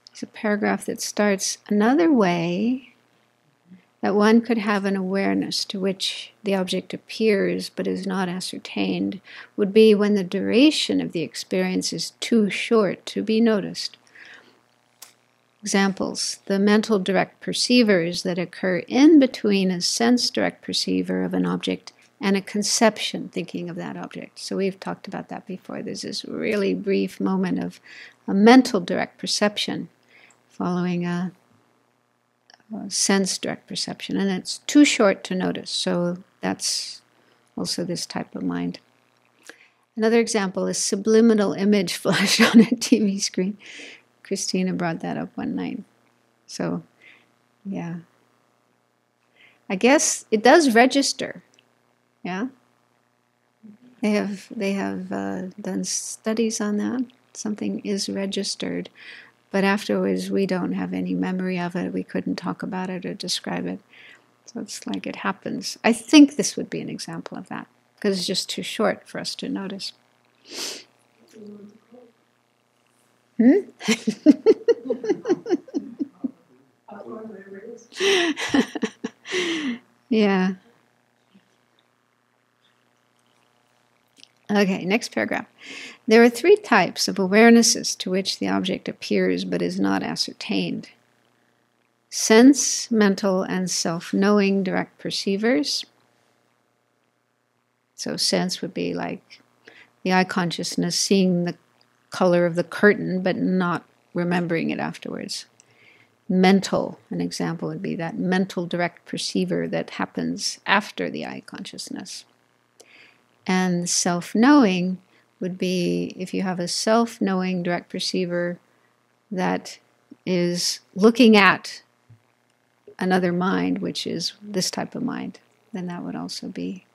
There's a paragraph that starts, another way that one could have an awareness to which the object appears but is not ascertained would be when the duration of the experience is too short to be noticed. Examples: the mental direct perceivers that occur in between a sense direct perceiver of an object and a conception thinking of that object. So we've talked about that before. There's this really brief moment of a mental direct perception following a sense direct perception, and it's too short to notice. So that's also this type of mind. Another example is subliminal image flash on a TV screen. Christina brought that up one night. So, yeah. I guess it does register. Yeah? They have done studies on that. Something is registered. But afterwards, we don't have any memory of it. We couldn't talk about it or describe it. So it's like it happens. I think this would be an example of that, because it's just too short for us to notice. Yeah. Okay, next paragraph. There are three types of awarenesses to which the object appears but is not ascertained: sense, mental, and self-knowing direct perceivers. So sense would be like the eye consciousness, seeing the color of the curtain but not remembering it afterwards. Mental, an example would be that mental direct perceiver that happens after the eye consciousness. And self-knowing would be if you have a self-knowing direct perceiver that is looking at another mind, which is this type of mind, then that would also be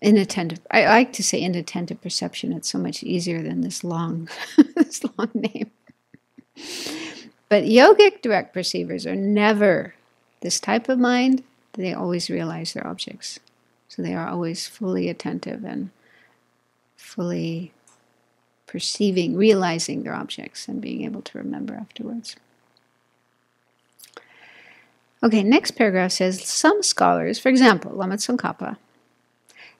inattentive. I like to say inattentive perception. It's so much easier than this long, this long name. But yogic direct perceivers are never this type of mind. They always realize their objects. So they are always fully attentive and fully perceiving, realizing their objects and being able to remember afterwards. Okay, next paragraph says, some scholars, for example, Lama Tsongkhapa,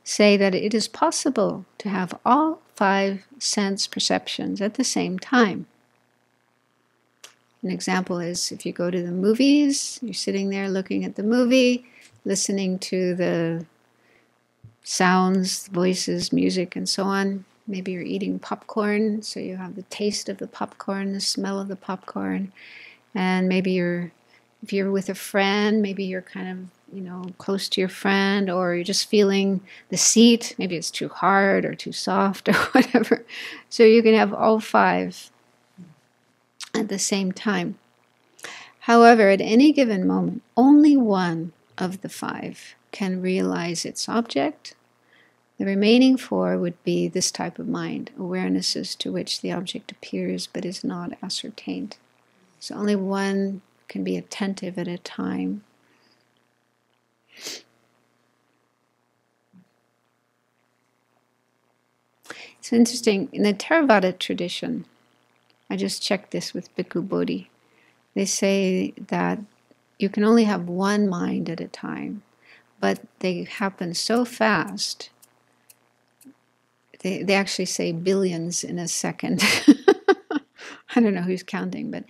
say that it is possible to have all 5 sense perceptions at the same time. An example is if you go to the movies, you're sitting there looking at the movie, listening to the sounds, voices, music, and so on. Maybe you're eating popcorn, so you have the taste of the popcorn, the smell of the popcorn, and maybe if you're with a friend, maybe you're kind of, close to your friend, or you're just feeling the seat. Maybe it's too hard or too soft or whatever. So you can have all 5 at the same time. However, at any given moment, only one of the 5 can realize its object. The remaining 4 would be this type of mind, awarenesses to which the object appears but is not ascertained. So only one can be attentive at a time. It's interesting, in the Theravada tradition, I just checked this with Bhikkhu Bodhi, they say that you can only have one mind at a time, but they happen so fast. They actually say billions in a second. I don't know who's counting, but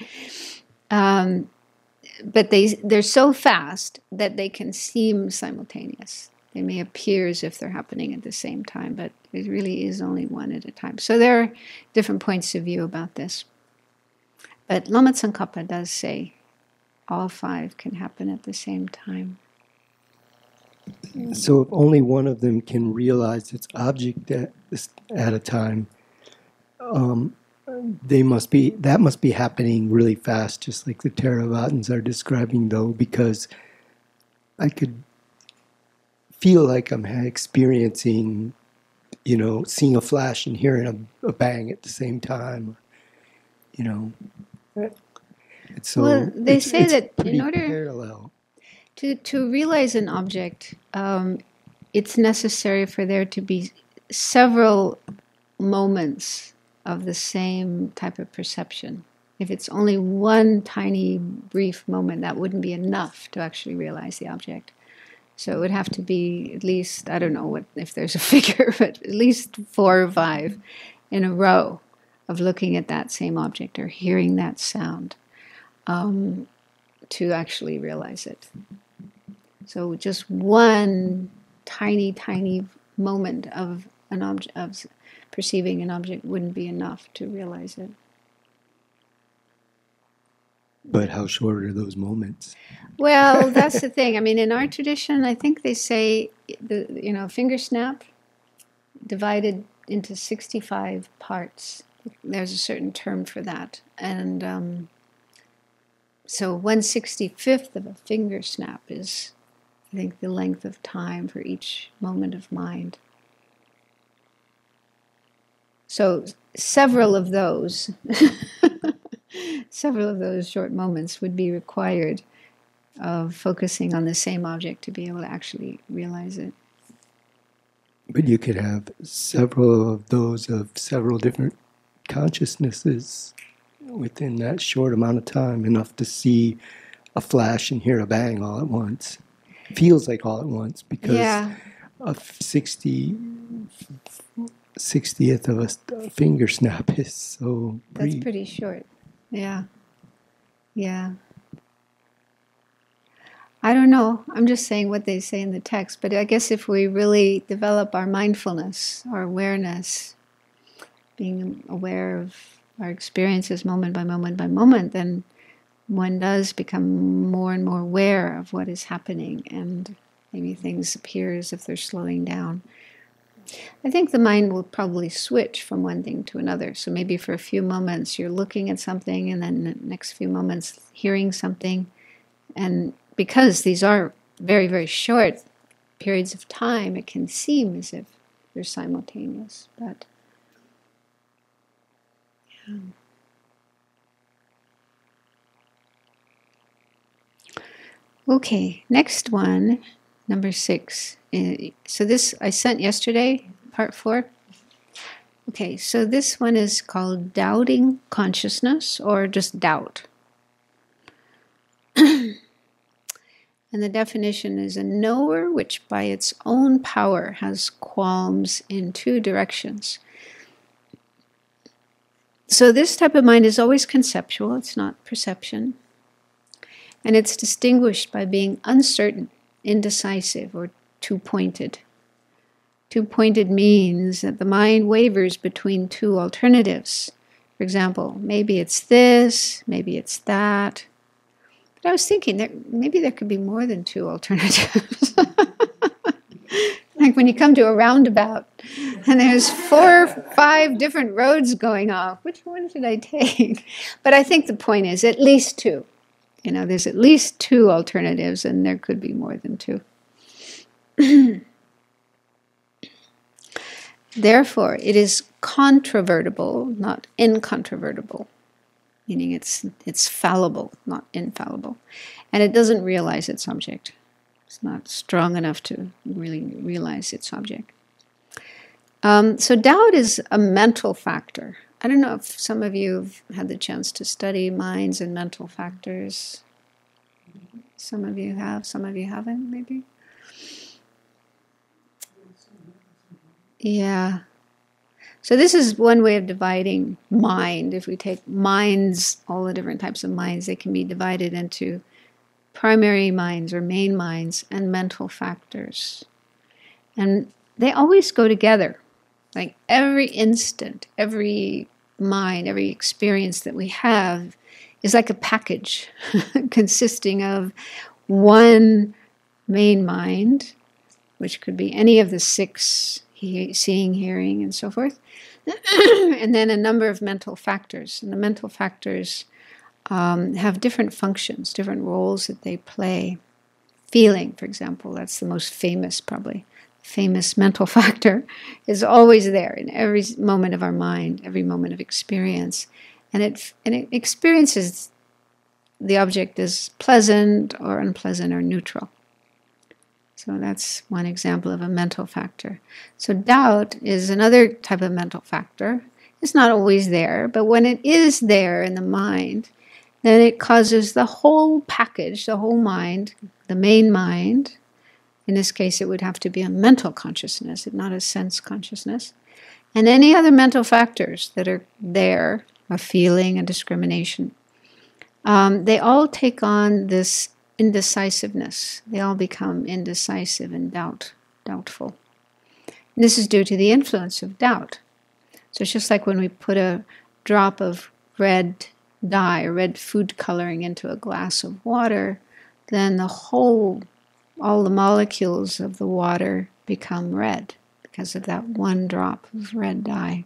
they're so fast that they can seem simultaneous. They may appear as if they're happening at the same time, but it really is only one at a time. So there are different points of view about this. But Lama Tsongkhapa does say all five can happen at the same time. So if only one of them can realize its object at a time, that must be happening really fast, just like the Theravadins are describing, though, because I could feel like I'm experiencing, seeing a flash and hearing a bang at the same time, So well, they say that in order parallel. To realize an object, it's necessary for there to be several moments of the same type of perception. If it's only one tiny brief moment, that wouldn't be enough to actually realize the object. So it would have to be at least, I don't know if there's a figure, but at least 4 or 5 in a row of looking at that same object or hearing that sound to actually realize it. So just one tiny, tiny moment of an object, of perceiving an object, wouldn't be enough to realize it. But how short are those moments? Well, that's the thing. I mean, in our tradition, I think they say finger snap divided into 65 parts. There's a certain term for that, and so 1/65th of a finger snap is, I think, the length of time for each moment of mind. So several of those short moments would be required of focusing on the same object to be able to actually realize it. But you could have several of those of several different consciousnesses within that short amount of time, enough to see a flash and hear a bang all at once. Feels like all at once, because a 60th of a finger snap is so brief. That's pretty short. Yeah. I don't know. I'm just saying what they say in the text. But I guess if we really develop our mindfulness, our awareness, being aware of our experiences moment by moment by moment, then one does become more and more aware of what is happening, and maybe things appear as if they're slowing down. I think the mind will probably switch from one thing to another. So maybe for a few moments you're looking at something, and then the next few moments hearing something. And because these are very, very short periods of time, it can seem as if they're simultaneous. But yeah. Okay, next one, number 6. So this I sent yesterday, part 4. Okay, so this one is called Doubting Consciousness, or just doubt. And the definition is a knower which by its own power has qualms in 2 directions. So this type of mind is always conceptual, it's not perception. And it's distinguished by being uncertain, indecisive, or two-pointed. Two-pointed means that the mind wavers between 2 alternatives. For example, maybe it's this, maybe it's that. But I was thinking that maybe there could be more than 2 alternatives. Like when you come to a roundabout and there's 4 or 5 different roads going off, which one should I take? But I think the point is at least 2. There's at least 2 alternatives, and there could be more than 2. Therefore, it is controvertible, not incontrovertible, meaning it's fallible, not infallible, and it doesn't realize its object. not strong enough to really realize its object. So doubt is a mental factor. I don't know if some of you have had the chance to study minds and mental factors. Some of you have, some of you haven't, maybe. Yeah. So this is one way of dividing mind. If we take minds, all the different types of minds, they can be divided into primary minds or main minds and mental factors. And they always go together. Like every instant, every mind, every experience that we have is like a package consisting of one main mind, which could be any of the 6, seeing, hearing, and so forth, and then a number of mental factors. And the mental factors have different functions, different roles that they play. Feeling, for example, that's the most famous, probably. Famous mental factor is always there in every moment of our mind, every moment of experience. And it experiences the object as pleasant or unpleasant or neutral. So that's one example of a mental factor. So doubt is another type of mental factor. It's not always there, but when it is there in the mind, then it causes the whole package, the whole mind, the main mind. In this case, it would have to be a mental consciousness, not a sense consciousness. And any other mental factors that are there, a feeling, a discrimination, they all take on this indecisiveness. They all become indecisive and doubtful. And this is due to the influence of doubt. So it's just like when we put a drop of red dye, or red food coloring into a glass of water, then all the molecules of the water become red because of that one drop of red dye.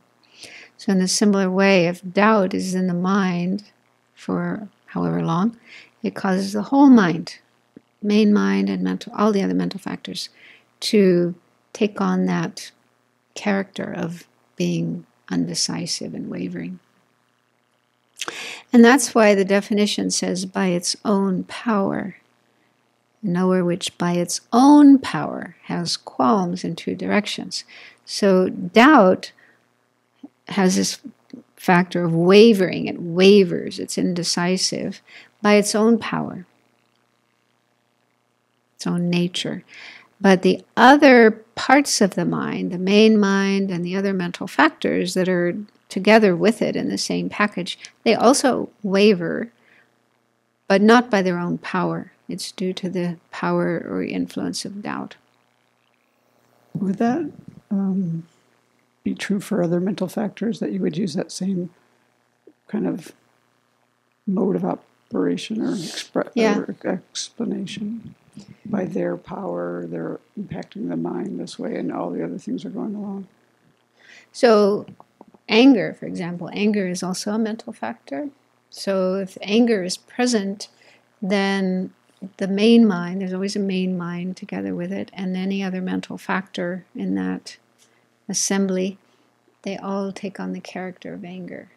So in a similar way, if doubt is in the mind for however long, it causes the whole mind, main mind and all the other mental factors, to take on that character of being undecisive and wavering. And that's why the definition says, by its own power. A knower which by its own power has qualms in 2 directions. So doubt has this factor of wavering. It wavers, it's indecisive by its own power, its own nature. But the other parts of the mind, the main mind and the other mental factors that are together with it in the same package, they also waver, but not by their own power. It's due to the power or influence of doubt. Would that be true for other mental factors, that you would use that same kind of mode of operation or explanation? By their power, they're impacting the mind this way, and all the other things are going along. So anger, for example, anger is also a mental factor. So if anger is present, then the main mind, there's always a main mind together with it, and any other mental factor in that assembly, they all take on the character of anger.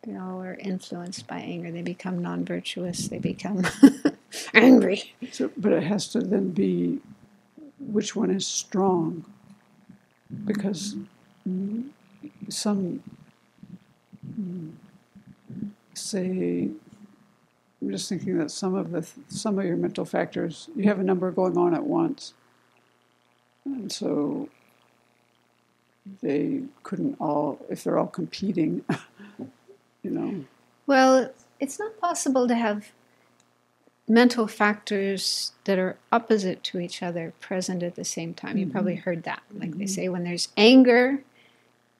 They all are influenced by anger. They become non-virtuous. They become angry. So, but it has to then be which one is strong, because some say, I'm just thinking that some of your mental factors, you have a number going on at once, and so they couldn't all, if they're all competing, Well, it's not possible to have mental factors that are opposite to each other present at the same time. You probably heard that. Like they say, when there's anger,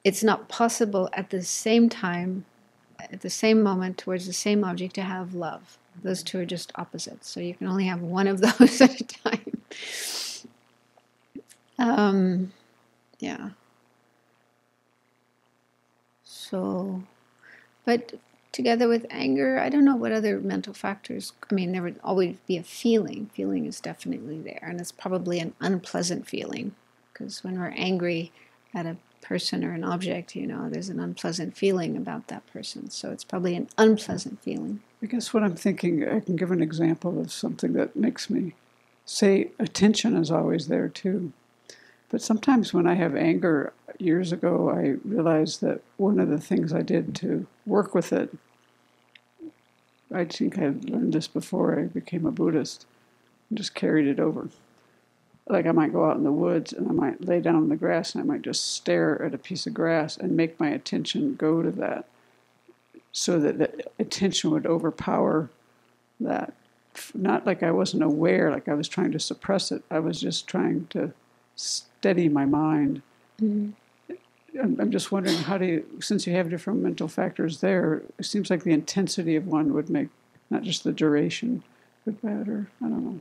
it's not possible at the same time, at the same moment, towards the same object, to have love. Those two are just opposites. So you can only have one of those at a time. Yeah. So, but together with anger, I don't know what other mental factors. I mean, there would always be a feeling. Feeling is definitely there, and it's probably an unpleasant feeling, because when we're angry at a person or an object, there's an unpleasant feeling about that person. So it's probably an unpleasant feeling. I guess what I'm thinking, I can give an example of something that makes me say attention is always there too. But sometimes when I have anger, years ago, I realized that one of the things I did to work with it, I think I learned this before I became a Buddhist, and just carried it over. Like I might go out in the woods and I might lay down in the grass and I might just stare at a piece of grass and make my attention go to that, so that the attention would overpower that. Not like I wasn't aware, like I was trying to suppress it. I was just trying to steady my mind. Mm-hmm. I'm just wondering, how do you, since you have different mental factors there, it seems like the intensity of one would make not just the duration, but better. I don't know.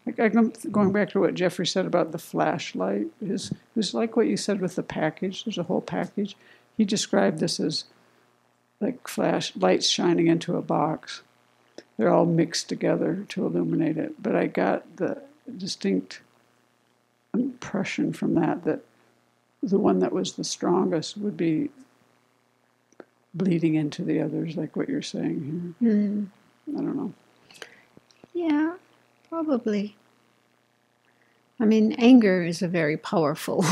Like I'm going back to what Jeffrey said about the flashlight. It was like what you said with the package. There's a whole package. He described this as like lights shining into a box. They're all mixed together to illuminate it. But I got the distinct impression from that the one that was the strongest would be bleeding into the others, like what you're saying here. Mm. I don't know. Yeah, probably. I mean, anger is a very powerful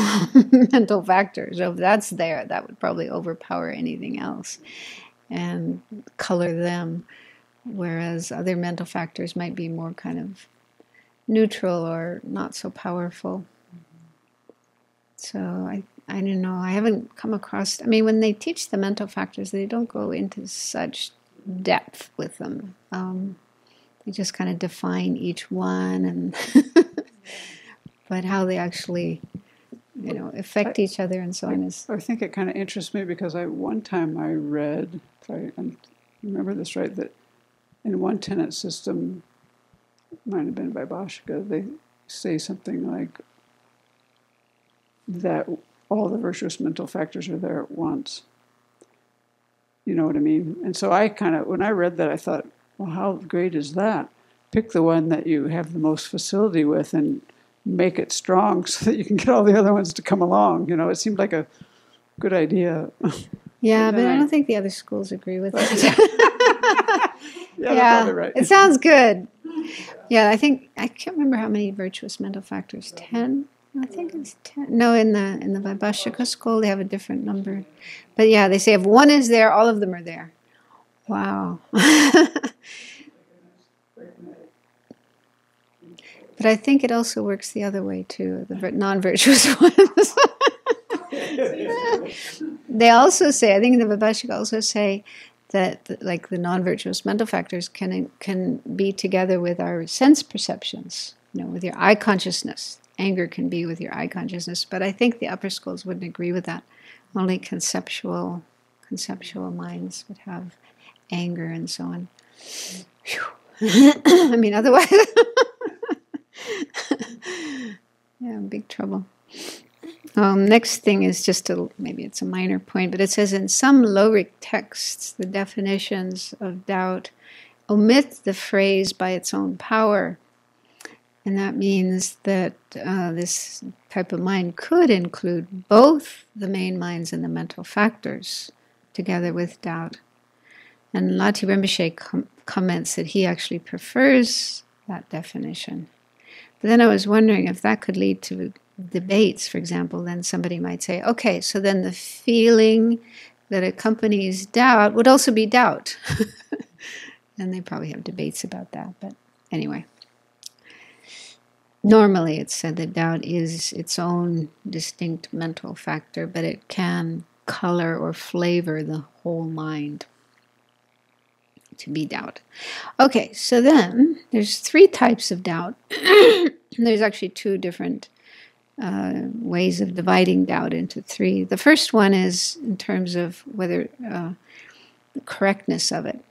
mental factor. So if that's there, that would probably overpower anything else and color them. Whereas other mental factors might be more kind of neutral or not so powerful. So I don't know. I haven't come across... I mean, when they teach the mental factors, they don't go into such depth with them. They just kind of define each one, and but how they actually, affect each other and so on is... I think it kind of interests me because one time I read, if I remember this right, that in one tenet system, might have been by Bhashika, they say something like that all the virtuous mental factors are there at once. You know what I mean? And so I kind of, when I read that, I thought, well, how great is that? Pick the one that you have the most facility with and make it strong so that you can get all the other ones to come along. It seemed like a good idea. Yeah, but I don't think the other schools agree with it. Yeah, probably right. It sounds good. Yeah, I can't remember how many virtuous mental factors. 10? I think it's 10. No, in the Vaibhashika school, they have a different number. But yeah, they say if one is there, all of them are there. Wow. But I think it also works the other way too, the non-virtuous ones. They also say, I think the Vaibhashika also say that like the non-virtuous mental factors can be together with our sense perceptions, with your eye consciousness. Anger can be with your eye consciousness, but I think the upper schools wouldn't agree with that. Only conceptual minds would have anger and so on. I mean, otherwise, yeah, big trouble. Next thing is maybe it's a minor point, but it says in some Lorik texts, the definitions of doubt omit the phrase by its own power. And that means that this type of mind could include both the main minds and the mental factors together with doubt. And Lati Rinpoche comments that he actually prefers that definition. But then I was wondering if that could lead to debates, for example. Then somebody might say, okay, so then the feeling that accompanies doubt would also be doubt. And they probably have debates about that, but anyway. Normally it's said that doubt is its own distinct mental factor, but it can color or flavor the whole mind to be doubt. Okay, so then there's 3 types of doubt. There's actually 2 different ways of dividing doubt into 3. The first one is in terms of whether the correctness of it.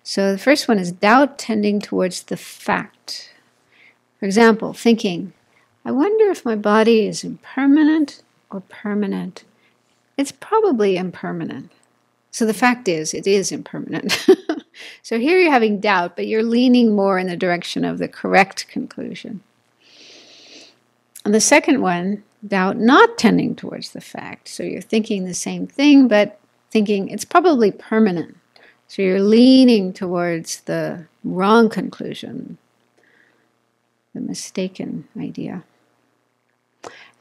So the first one is doubt tending towards the fact. For example, thinking, I wonder if my body is impermanent or permanent. It's probably impermanent. So the fact is, it is impermanent. So here you're having doubt, but you're leaning more in the direction of the correct conclusion. And the second one, doubt not tending towards the fact. So you're thinking the same thing, but thinking it's probably permanent. So you're leaning towards the wrong conclusion. mistaken idea.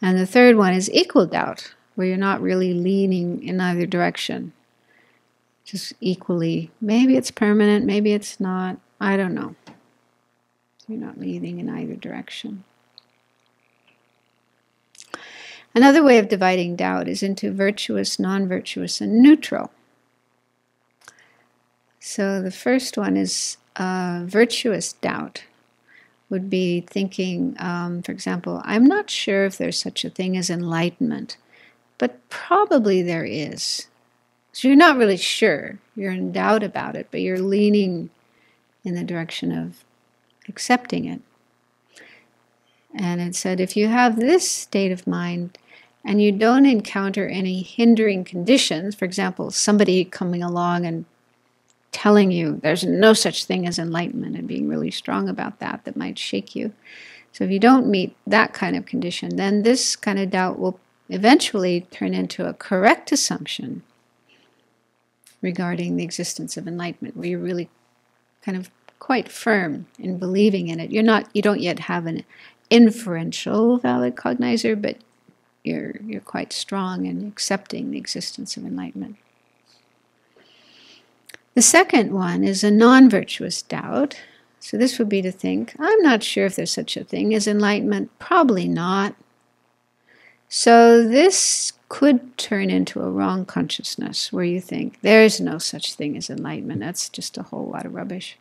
And the third one is equal doubt, where you're not really leaning in either direction. Just equally. Maybe it's permanent, maybe it's not. I don't know. You're not leaning in either direction. Another way of dividing doubt is into virtuous, non-virtuous, and neutral. So the first one is virtuous doubt. Would be thinking, for example, I'm not sure if there's such a thing as enlightenment, but probably there is. So you're not really sure. You're in doubt about it, but you're leaning in the direction of accepting it. And it said, if you have this state of mind and you don't encounter any hindering conditions, for example, somebody coming along and telling you there's no such thing as enlightenment and being really strong about that, that might shake you. So if you don't meet that kind of condition, then this kind of doubt will eventually turn into a correct assumption regarding the existence of enlightenment, where you're really kind of quite firm in believing in it. You don't yet have an inferential valid cognizer, but you're quite strong in accepting the existence of enlightenment. The second one is a non-virtuous doubt. So this would be to think, I'm not sure if there's such a thing as enlightenment. Probably not. So this could turn into a wrong consciousness where you think, there's no such thing as enlightenment. That's just a whole lot of rubbish.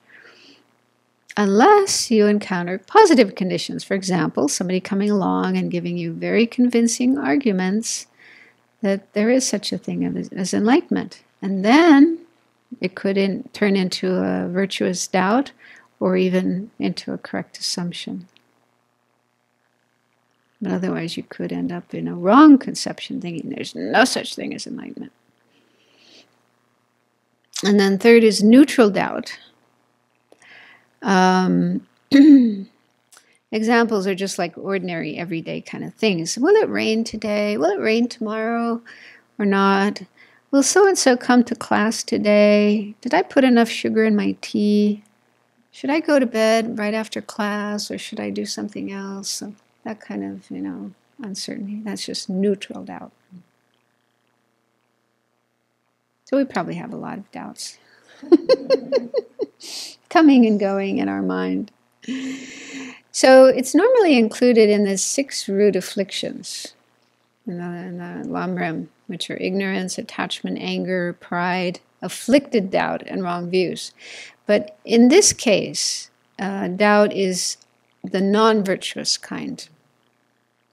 Unless you encounter positive conditions. For example, somebody coming along and giving you very convincing arguments that there is such a thing as enlightenment. And then it could turn into a virtuous doubt or even into a correct assumption. But otherwise you could end up in a wrong conception, thinking there's no such thing as enlightenment. And then third is neutral doubt. Examples are just like ordinary, everyday kind of things. Will it rain today? Will it rain tomorrow or not? Will so-and-so come to class today? Did I put enough sugar in my tea? Should I go to bed right after class, or should I do something else? So that kind of, uncertainty. That's just neutral doubt. So we probably have a lot of doubts coming and going in our mind. So it's normally included in the 6 root afflictions in the Lamrim, which are ignorance, attachment, anger, pride, afflicted doubt, and wrong views. But in this case, doubt is the non-virtuous kind.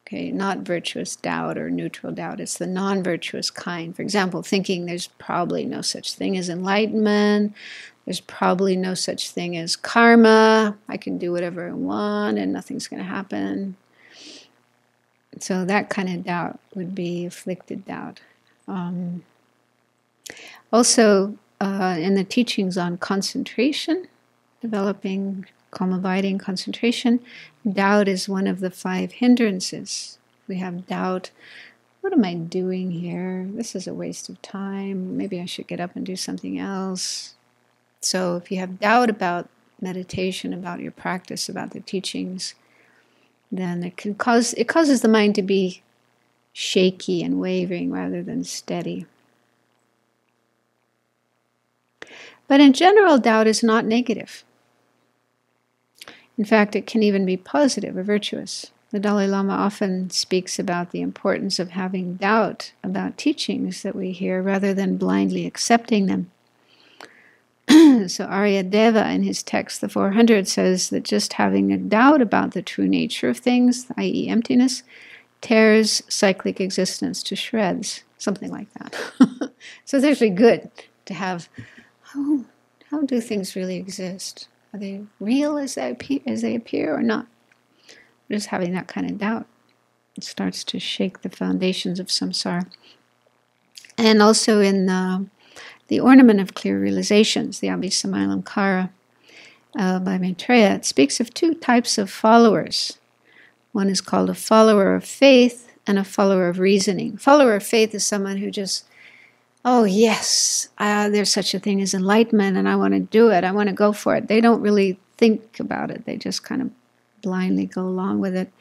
Okay, not virtuous doubt or neutral doubt. It's the non-virtuous kind. For example, thinking there's probably no such thing as enlightenment. There's probably no such thing as karma. I can do whatever I want and nothing's going to happen. So that kind of doubt would be afflicted doubt. Also, in the teachings on concentration, developing calm abiding concentration, doubt is one of the 5 hindrances. We have doubt. What am I doing here? This is a waste of time. Maybe I should get up and do something else. So if you have doubt about meditation, about your practice, about the teachings, then it causes the mind to be shaky and wavering rather than steady. But in general, doubt is not negative. In fact, it can even be positive or virtuous. The Dalai Lama often speaks about the importance of having doubt about teachings that we hear rather than blindly accepting them. So Aryadeva in his text, the 400, says that just having a doubt about the true nature of things, i.e. emptiness, tears cyclic existence to shreds. Something like that. So it's actually good to have, how do things really exist? Are they real as they appear or not? Just having that kind of doubt, it starts to shake the foundations of samsara. And also in the Ornament of Clear Realizations, the Abbey Samailamkara by Maitreya, it speaks of 2 types of followers. One is called a follower of faith and a follower of reasoning. Follower of faith is someone who just, oh yes, there's such a thing as enlightenment and I want to do it, I want to go for it. They don't really think about it, they just kind of blindly go along with it.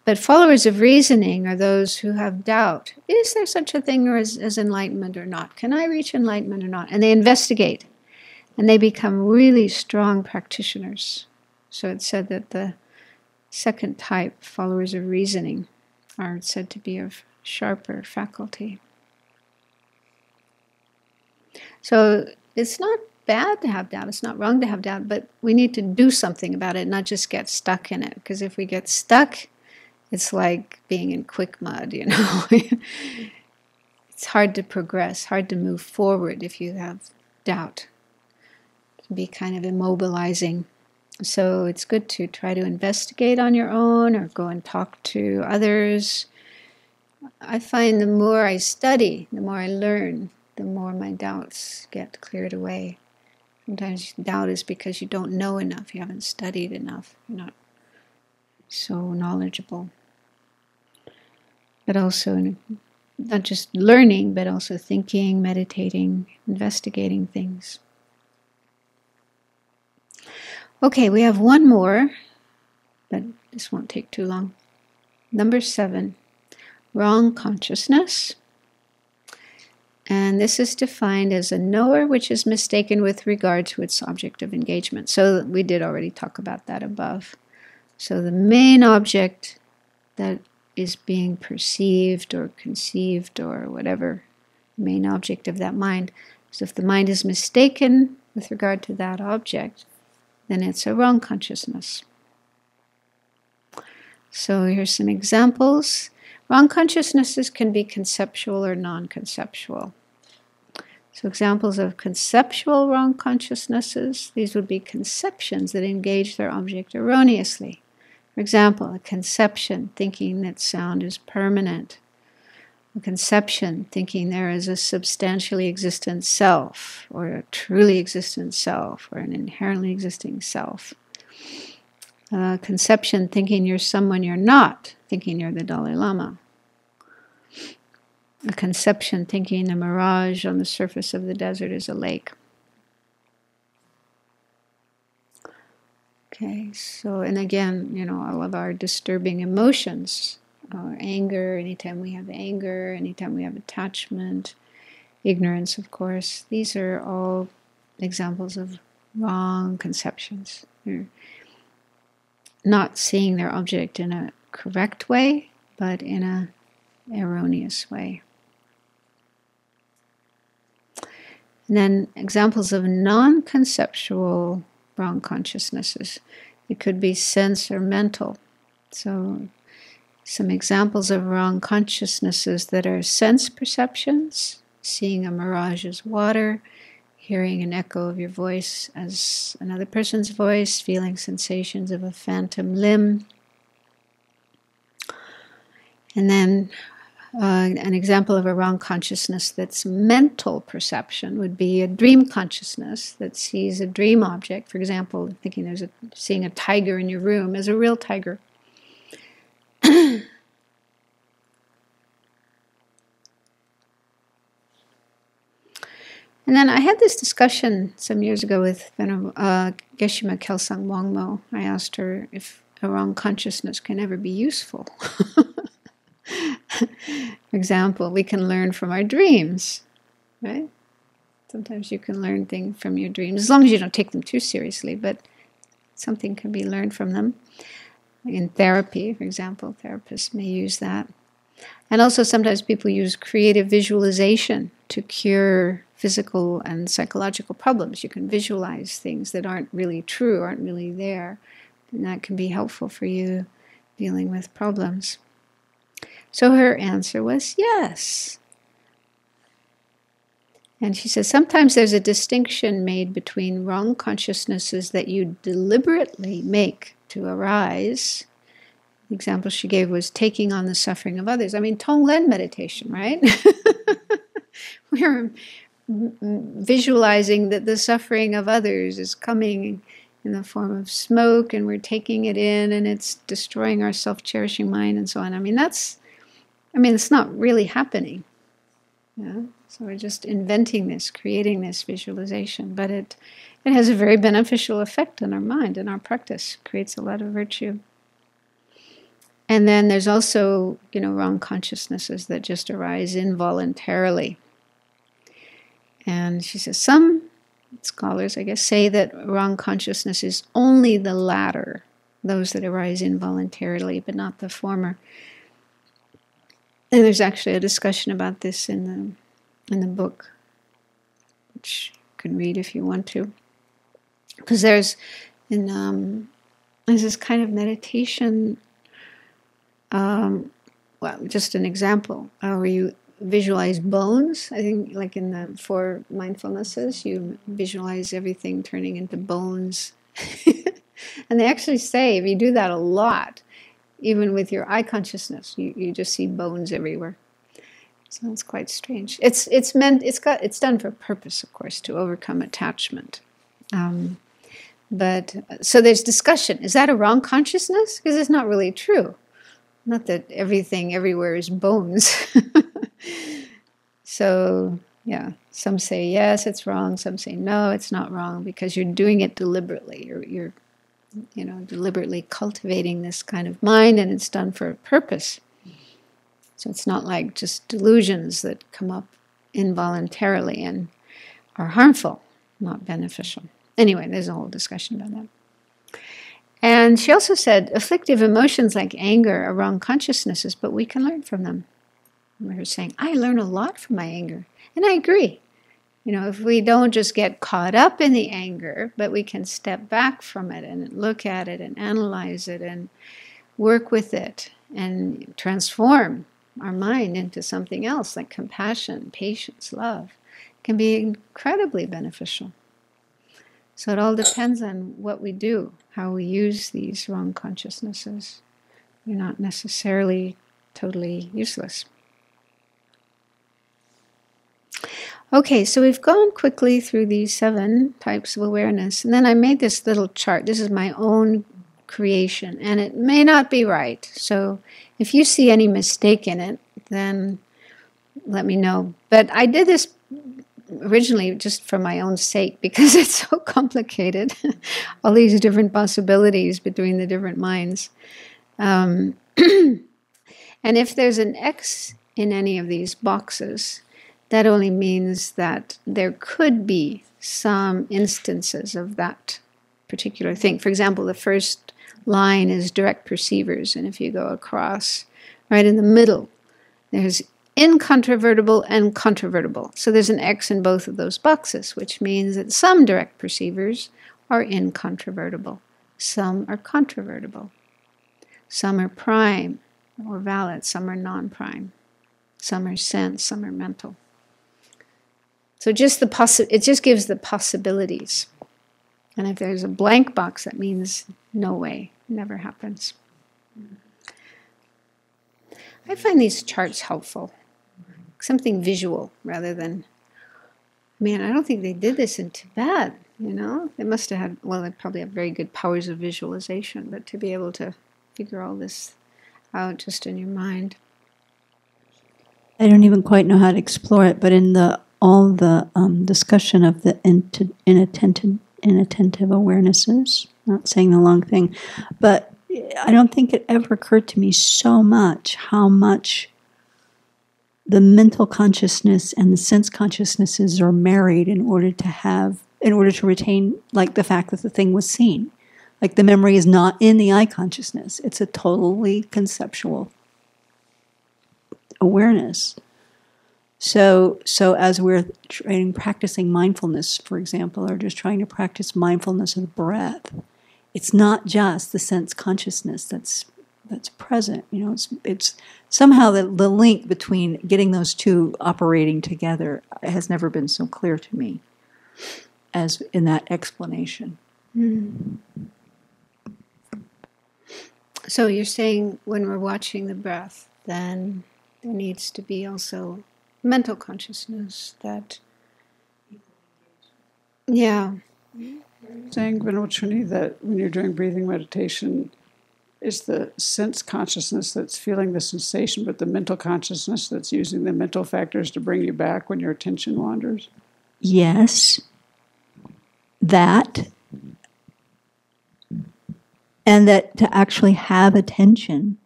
But followers of reasoning are those who have doubt. Is there such a thing as enlightenment or not? Can I reach enlightenment or not? And they investigate. And they become really strong practitioners. So it's said that the second type, followers of reasoning, are said to be of sharper faculty. So it's not bad to have doubt, it's not wrong to have doubt, but we need to do something about it, not just get stuck in it. Because if we get stuck, it's like being in quick mud, you know. It's hard to progress, hard to move forward if you have doubt. It can be kind of immobilizing. So it's good to try to investigate on your own or go and talk to others. I find the more I study, the more I learn, the more my doubts get cleared away. Sometimes doubt is because you don't know enough, you haven't studied enough, you're not so knowledgeable. But also not just learning, but also thinking, meditating, investigating things. Okay, we have one more, but this won't take too long. Number 7, wrong consciousness. And this is defined as a knower which is mistaken with regard to its object of engagement. So we did already talk about that above. So the main object that is being perceived or conceived or whatever, the main object of that mind. So if the mind is mistaken with regard to that object, then it's a wrong consciousness. So here's some examples. Wrong consciousnesses can be conceptual or non-conceptual. So examples of conceptual wrong consciousnesses, these would be conceptions that engage their object erroneously. For example, a conception thinking that sound is permanent. A conception thinking there is a substantially existent self, or a truly existent self, or an inherently existing self. A conception thinking you're someone you're not, thinking you're the Dalai Lama. A conception thinking a mirage on the surface of the desert is a lake. Okay, so, and again, you know, all of our disturbing emotions, our anger, anytime we have anger, anytime we have attachment, ignorance, of course, these are all examples of wrong conceptions. They're not seeing their object in a correct way, but in an erroneous way. And then examples of non-conceptual wrong consciousnesses. It could be sense or mental. So some examples of wrong consciousnesses that are sense perceptions, seeing a mirage as water, hearing an echo of your voice as another person's voice, feeling sensations of a phantom limb. And then an example of a wrong consciousness that's mental perception would be a dream consciousness that sees a dream object. For example, thinking seeing a tiger in your room as a real tiger. And then I had this discussion some years ago with Geshe-ma Kelsang Wangmo. I asked her if a wrong consciousness can ever be useful. For example, we can learn from our dreams, right? Sometimes you can learn things from your dreams, as long as you don't take them too seriously, but something can be learned from them. In therapy, for example, therapists may use that. And also sometimes people use creative visualization to cure physical and psychological problems. You can visualize things that aren't really true, aren't really there, and that can be helpful for you dealing with problems. So her answer was yes. And she says, sometimes there's a distinction made between wrong consciousnesses that you deliberately make to arise. The example she gave was taking on the suffering of others. I mean, Tonglen meditation, right? We're visualizing that the suffering of others is coming in the form of smoke, and we're taking it in, and it's destroying our self-cherishing mind, and so on. It's not really happening. Yeah? So we're just inventing this, creating this visualization. But it has a very beneficial effect on our mind and our practice. It creates a lot of virtue. And then there's also, wrong consciousnesses that just arise involuntarily. And she says, some scholars, I guess, say that wrong consciousness is only the latter, those that arise involuntarily, but not the former. And there's actually a discussion about this in the book, which you can read if you want to. Because there's this kind of meditation, just an example, where you visualize bones. I think like in the 4 mindfulnesses, you visualize everything turning into bones. And they actually say if you do that a lot, even with your eye consciousness, you just see bones everywhere. So it's quite strange. It's done for purpose, of course, to overcome attachment. But so there's discussion. Is that a wrong consciousness? Because it's not really true. Not that everything everywhere is bones. So yeah, some say yes, it's wrong. Some say no, it's not wrong, because you're doing it deliberately. You're deliberately cultivating this kind of mind, and it's done for a purpose. So it's not like just delusions that come up involuntarily and are harmful, not beneficial. Anyway, there's a whole discussion about that. And she also said, afflictive emotions like anger are wrong consciousnesses, but we can learn from them. And we were saying, I learn a lot from my anger. And I agree. If we don't just get caught up in the anger, but we can step back from it and look at it and analyze it and work with it and transform our mind into something else like compassion, patience, love, can be incredibly beneficial. So it all depends on what we do, how we use these wrong consciousnesses. They're not necessarily totally useless. Okay, so we've gone quickly through these 7 types of awareness, and then I made this little chart. This is my own creation, and it may not be right. So if you see any mistake in it, then let me know. But I did this originally just for my own sake, because it's so complicated, all these different possibilities between the different minds. And if there's an X in any of these boxes, that only means that there could be some instances of that particular thing. For example, the first line is direct perceivers, and if you go across, right in the middle, there's incontrovertible and controvertible. So there's an X in both of those boxes, which means that some direct perceivers are incontrovertible. Some are controvertible. Some are prime or valid. Some are non-prime. Some are sense. Some are mental. So it just gives the possibilities. And if there's a blank box, that means no way, never happens. I find these charts helpful. Something visual rather than, I don't think they did this in Tibet, They must have had, they probably have very good powers of visualization, but to be able to figure all this out just in your mind. I don't even quite know how to explore it, but in all the discussion of the inattentive awarenesses, not saying the long thing, but I don't think it ever occurred to me so much how much the mental consciousness and the sense consciousnesses are married in order to retain, like, the fact that the thing was seen. Like, the memory is not in the eye consciousness. It's a totally conceptual awareness. So as we're practicing mindfulness, for example, or just trying to practice mindfulness of the breath, it's not just the sense consciousness that's present. It's somehow the link between getting those two operating together has never been so clear to me as in that explanation. Mm. So you're saying when we're watching the breath, then there needs to be also mental consciousness that, yeah. Saying, Vinod, that when you're doing breathing meditation, it's the sense consciousness that's feeling the sensation, but the mental consciousness that's using the mental factors to bring you back when your attention wanders? Yes. That. And that to actually have attention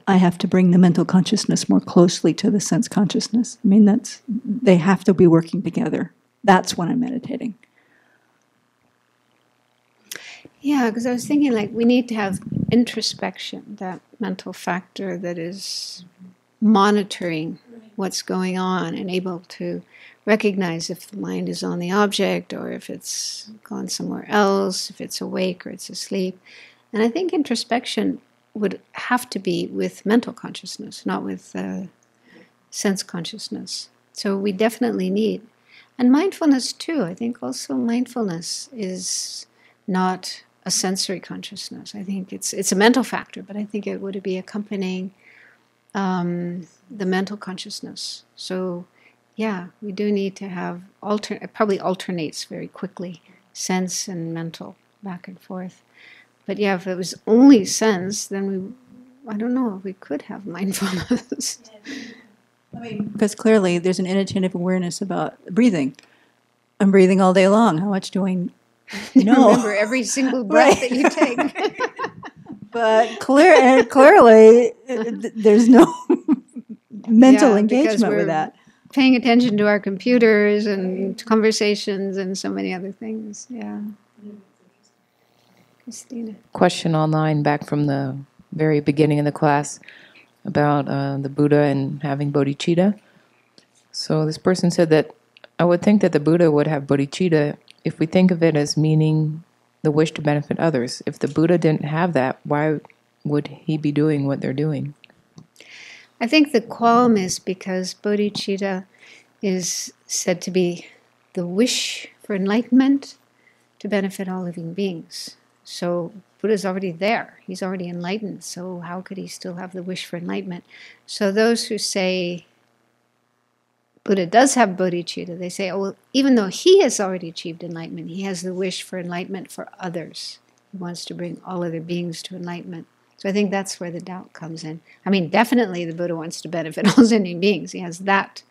I have to bring the mental consciousness more closely to the sense consciousness. I mean, they have to be working together. That's when I'm meditating. Yeah, because I was thinking like we need to have introspection, that mental factor that is monitoring what's going on and able to recognize if the mind is on the object or if it's gone somewhere else, if it's awake or it's asleep. And I think introspection would have to be with mental consciousness, not with sense consciousness. So we definitely need. And mindfulness too. I think also mindfulness is not a sensory consciousness. I think it's a mental factor, but I think it would be accompanying the mental consciousness. So yeah, we do need to have it probably alternates very quickly, sense and mental, back and forth. But yeah, if it was only sense, then I don't know if we could have mindfulness. I mean, because clearly there's an inattentive awareness about breathing. I'm breathing all day long. How much do I know? Remember every single breath that you take. But clearly, there's no mental engagement with that. Paying attention to our computers and to conversations and so many other things. Yeah. Christina. Question online back from the very beginning of the class about the Buddha and having bodhicitta. So this person said that I would think that the Buddha would have bodhicitta if we think of it as meaning the wish to benefit others. If the Buddha didn't have that, why would he be doing what they're doing? I think the qualm is because bodhicitta is said to be the wish for enlightenment to benefit all living beings. So Buddha's already there. He's already enlightened. So how could he still have the wish for enlightenment? So those who say Buddha does have bodhicitta, they say, oh, well, even though he has already achieved enlightenment, he has the wish for enlightenment for others. He wants to bring all other beings to enlightenment. So I think that's where the doubt comes in. I mean, definitely the Buddha wants to benefit all sentient beings. He has that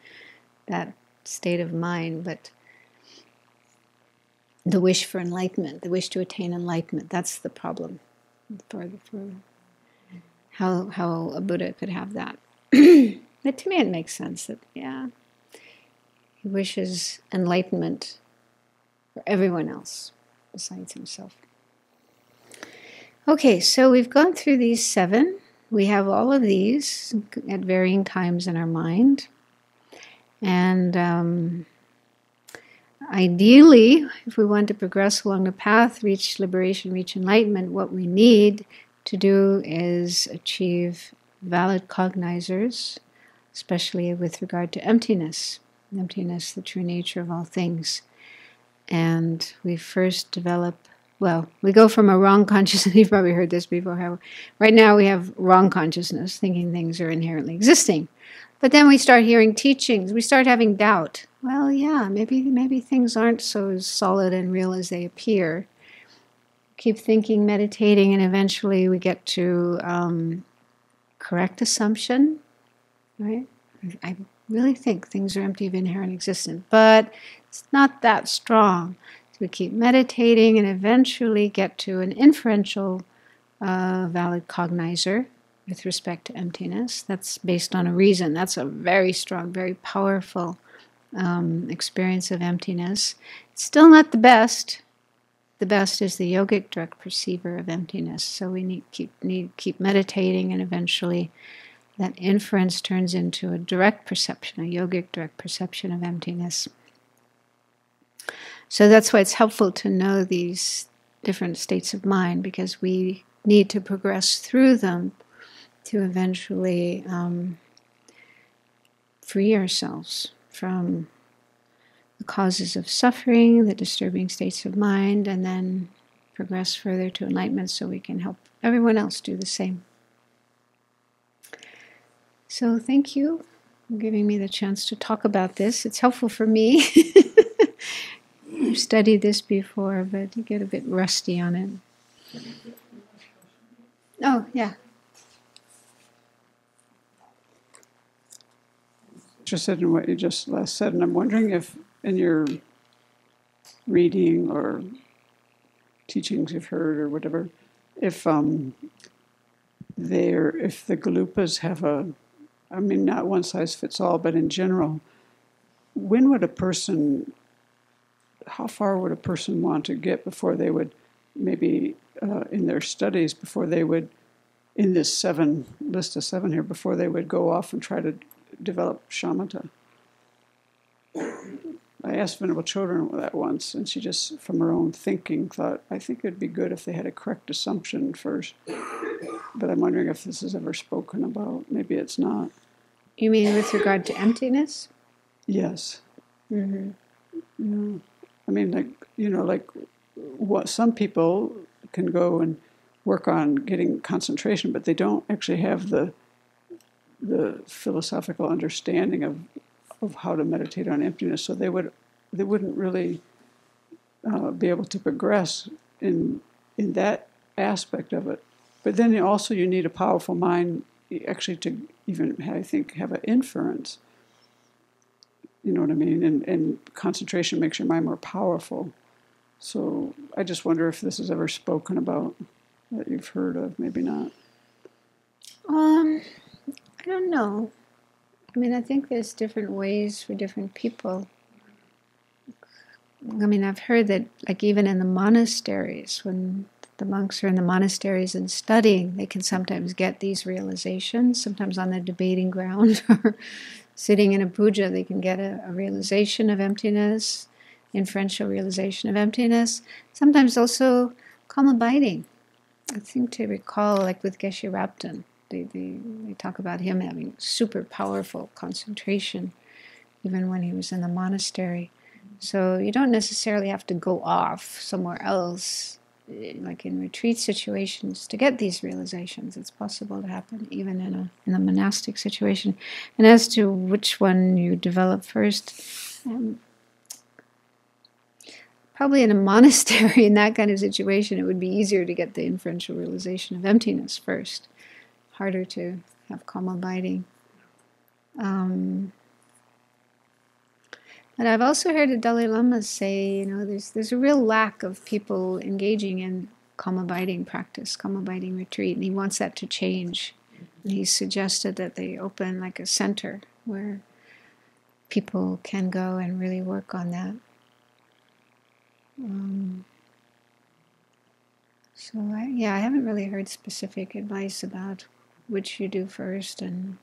state of mind, but the wish for enlightenment, the wish to attain enlightenment, that's the problem for how a Buddha could have that. But to me it makes sense that, yeah, he wishes enlightenment for everyone else besides himself. Okay, so we've gone through these 7. We have all of these at varying times in our mind. And ideally, if we want to progress along the path, reach liberation, reach enlightenment, what we need to do is achieve valid cognizers, especially with regard to emptiness. Emptiness, the true nature of all things. And we first develop, well, we go from a wrong consciousness, you've probably heard this before, right now we have wrong consciousness, thinking things are inherently existing. But then we start hearing teachings, we start having doubt. Well, yeah, maybe things aren't so solid and real as they appear. Keep thinking, meditating, and eventually we get to correct assumption, right? I really think things are empty of inherent existence, but it's not that strong. So we keep meditating and eventually get to an inferential valid cognizer with respect to emptiness. That's based on a reason. That's a very strong, very powerful experience of emptiness. It's still not the best. The best is the yogic direct perceiver of emptiness. So we need keep meditating, and eventually that inference turns into a direct perception, a yogic direct perception of emptiness. So that's why it's helpful to know these different states of mind, because we need to progress through them to eventually free ourselves from the causes of suffering, the disturbing states of mind, and then progress further to enlightenment so we can help everyone else do the same. So thank you for giving me the chance to talk about this. It's helpful for me. I've studied this before, but you get a bit rusty on it. Oh, yeah. Interested in what you just last said, and I'm wondering if in your reading or teachings you've heard or whatever, if if the galupas have not one size fits all, but in general, how far would a person want to get before they would, maybe in their studies, before they would, in this list of seven here, before they would go off and try to develop shamatha? I asked Venerable Children that once, and she just, from her own thinking, thought, I think it'd be good if they had a correct assumption first. But I'm wondering if this is ever spoken about. Maybe it's not. You mean with regard to emptiness? Yes. Mm-hmm. Yeah. I mean, what some people can go and work on getting concentration, but they don't actually have the philosophical understanding of how to meditate on emptiness, so they wouldn't really be able to progress in that aspect of it. But then also you need a powerful mind actually to even, I think, have an inference. You know what I mean? And concentration makes your mind more powerful. So I just wonder if this is ever spoken about, that you've heard of. Maybe not. I don't know. I mean, I think there's different ways for different people. I mean, I've heard that, like, even in the monasteries, when the monks are in the monasteries and studying, they can sometimes get these realizations, sometimes on the debating ground, or sitting in a puja, they can get a realization of emptiness, inferential realization of emptiness. Sometimes also calm abiding. I seem to recall, like with Geshe Rabten, they talk about him having super powerful concentration, even when he was in the monastery. So you don't necessarily have to go off somewhere else, like in retreat situations, to get these realizations. It's possible to happen even in a monastic situation. And as to which one you develop first, probably in a monastery, in that kind of situation, it would be easier to get the inferential realization of emptiness first. Harder to have calm abiding. But I've also heard the Dalai Lama say, there's a real lack of people engaging in calm abiding practice, calm abiding retreat, and he wants that to change. And he suggested that they open like a center where people can go and really work on that. I haven't really heard specific advice about which you do first and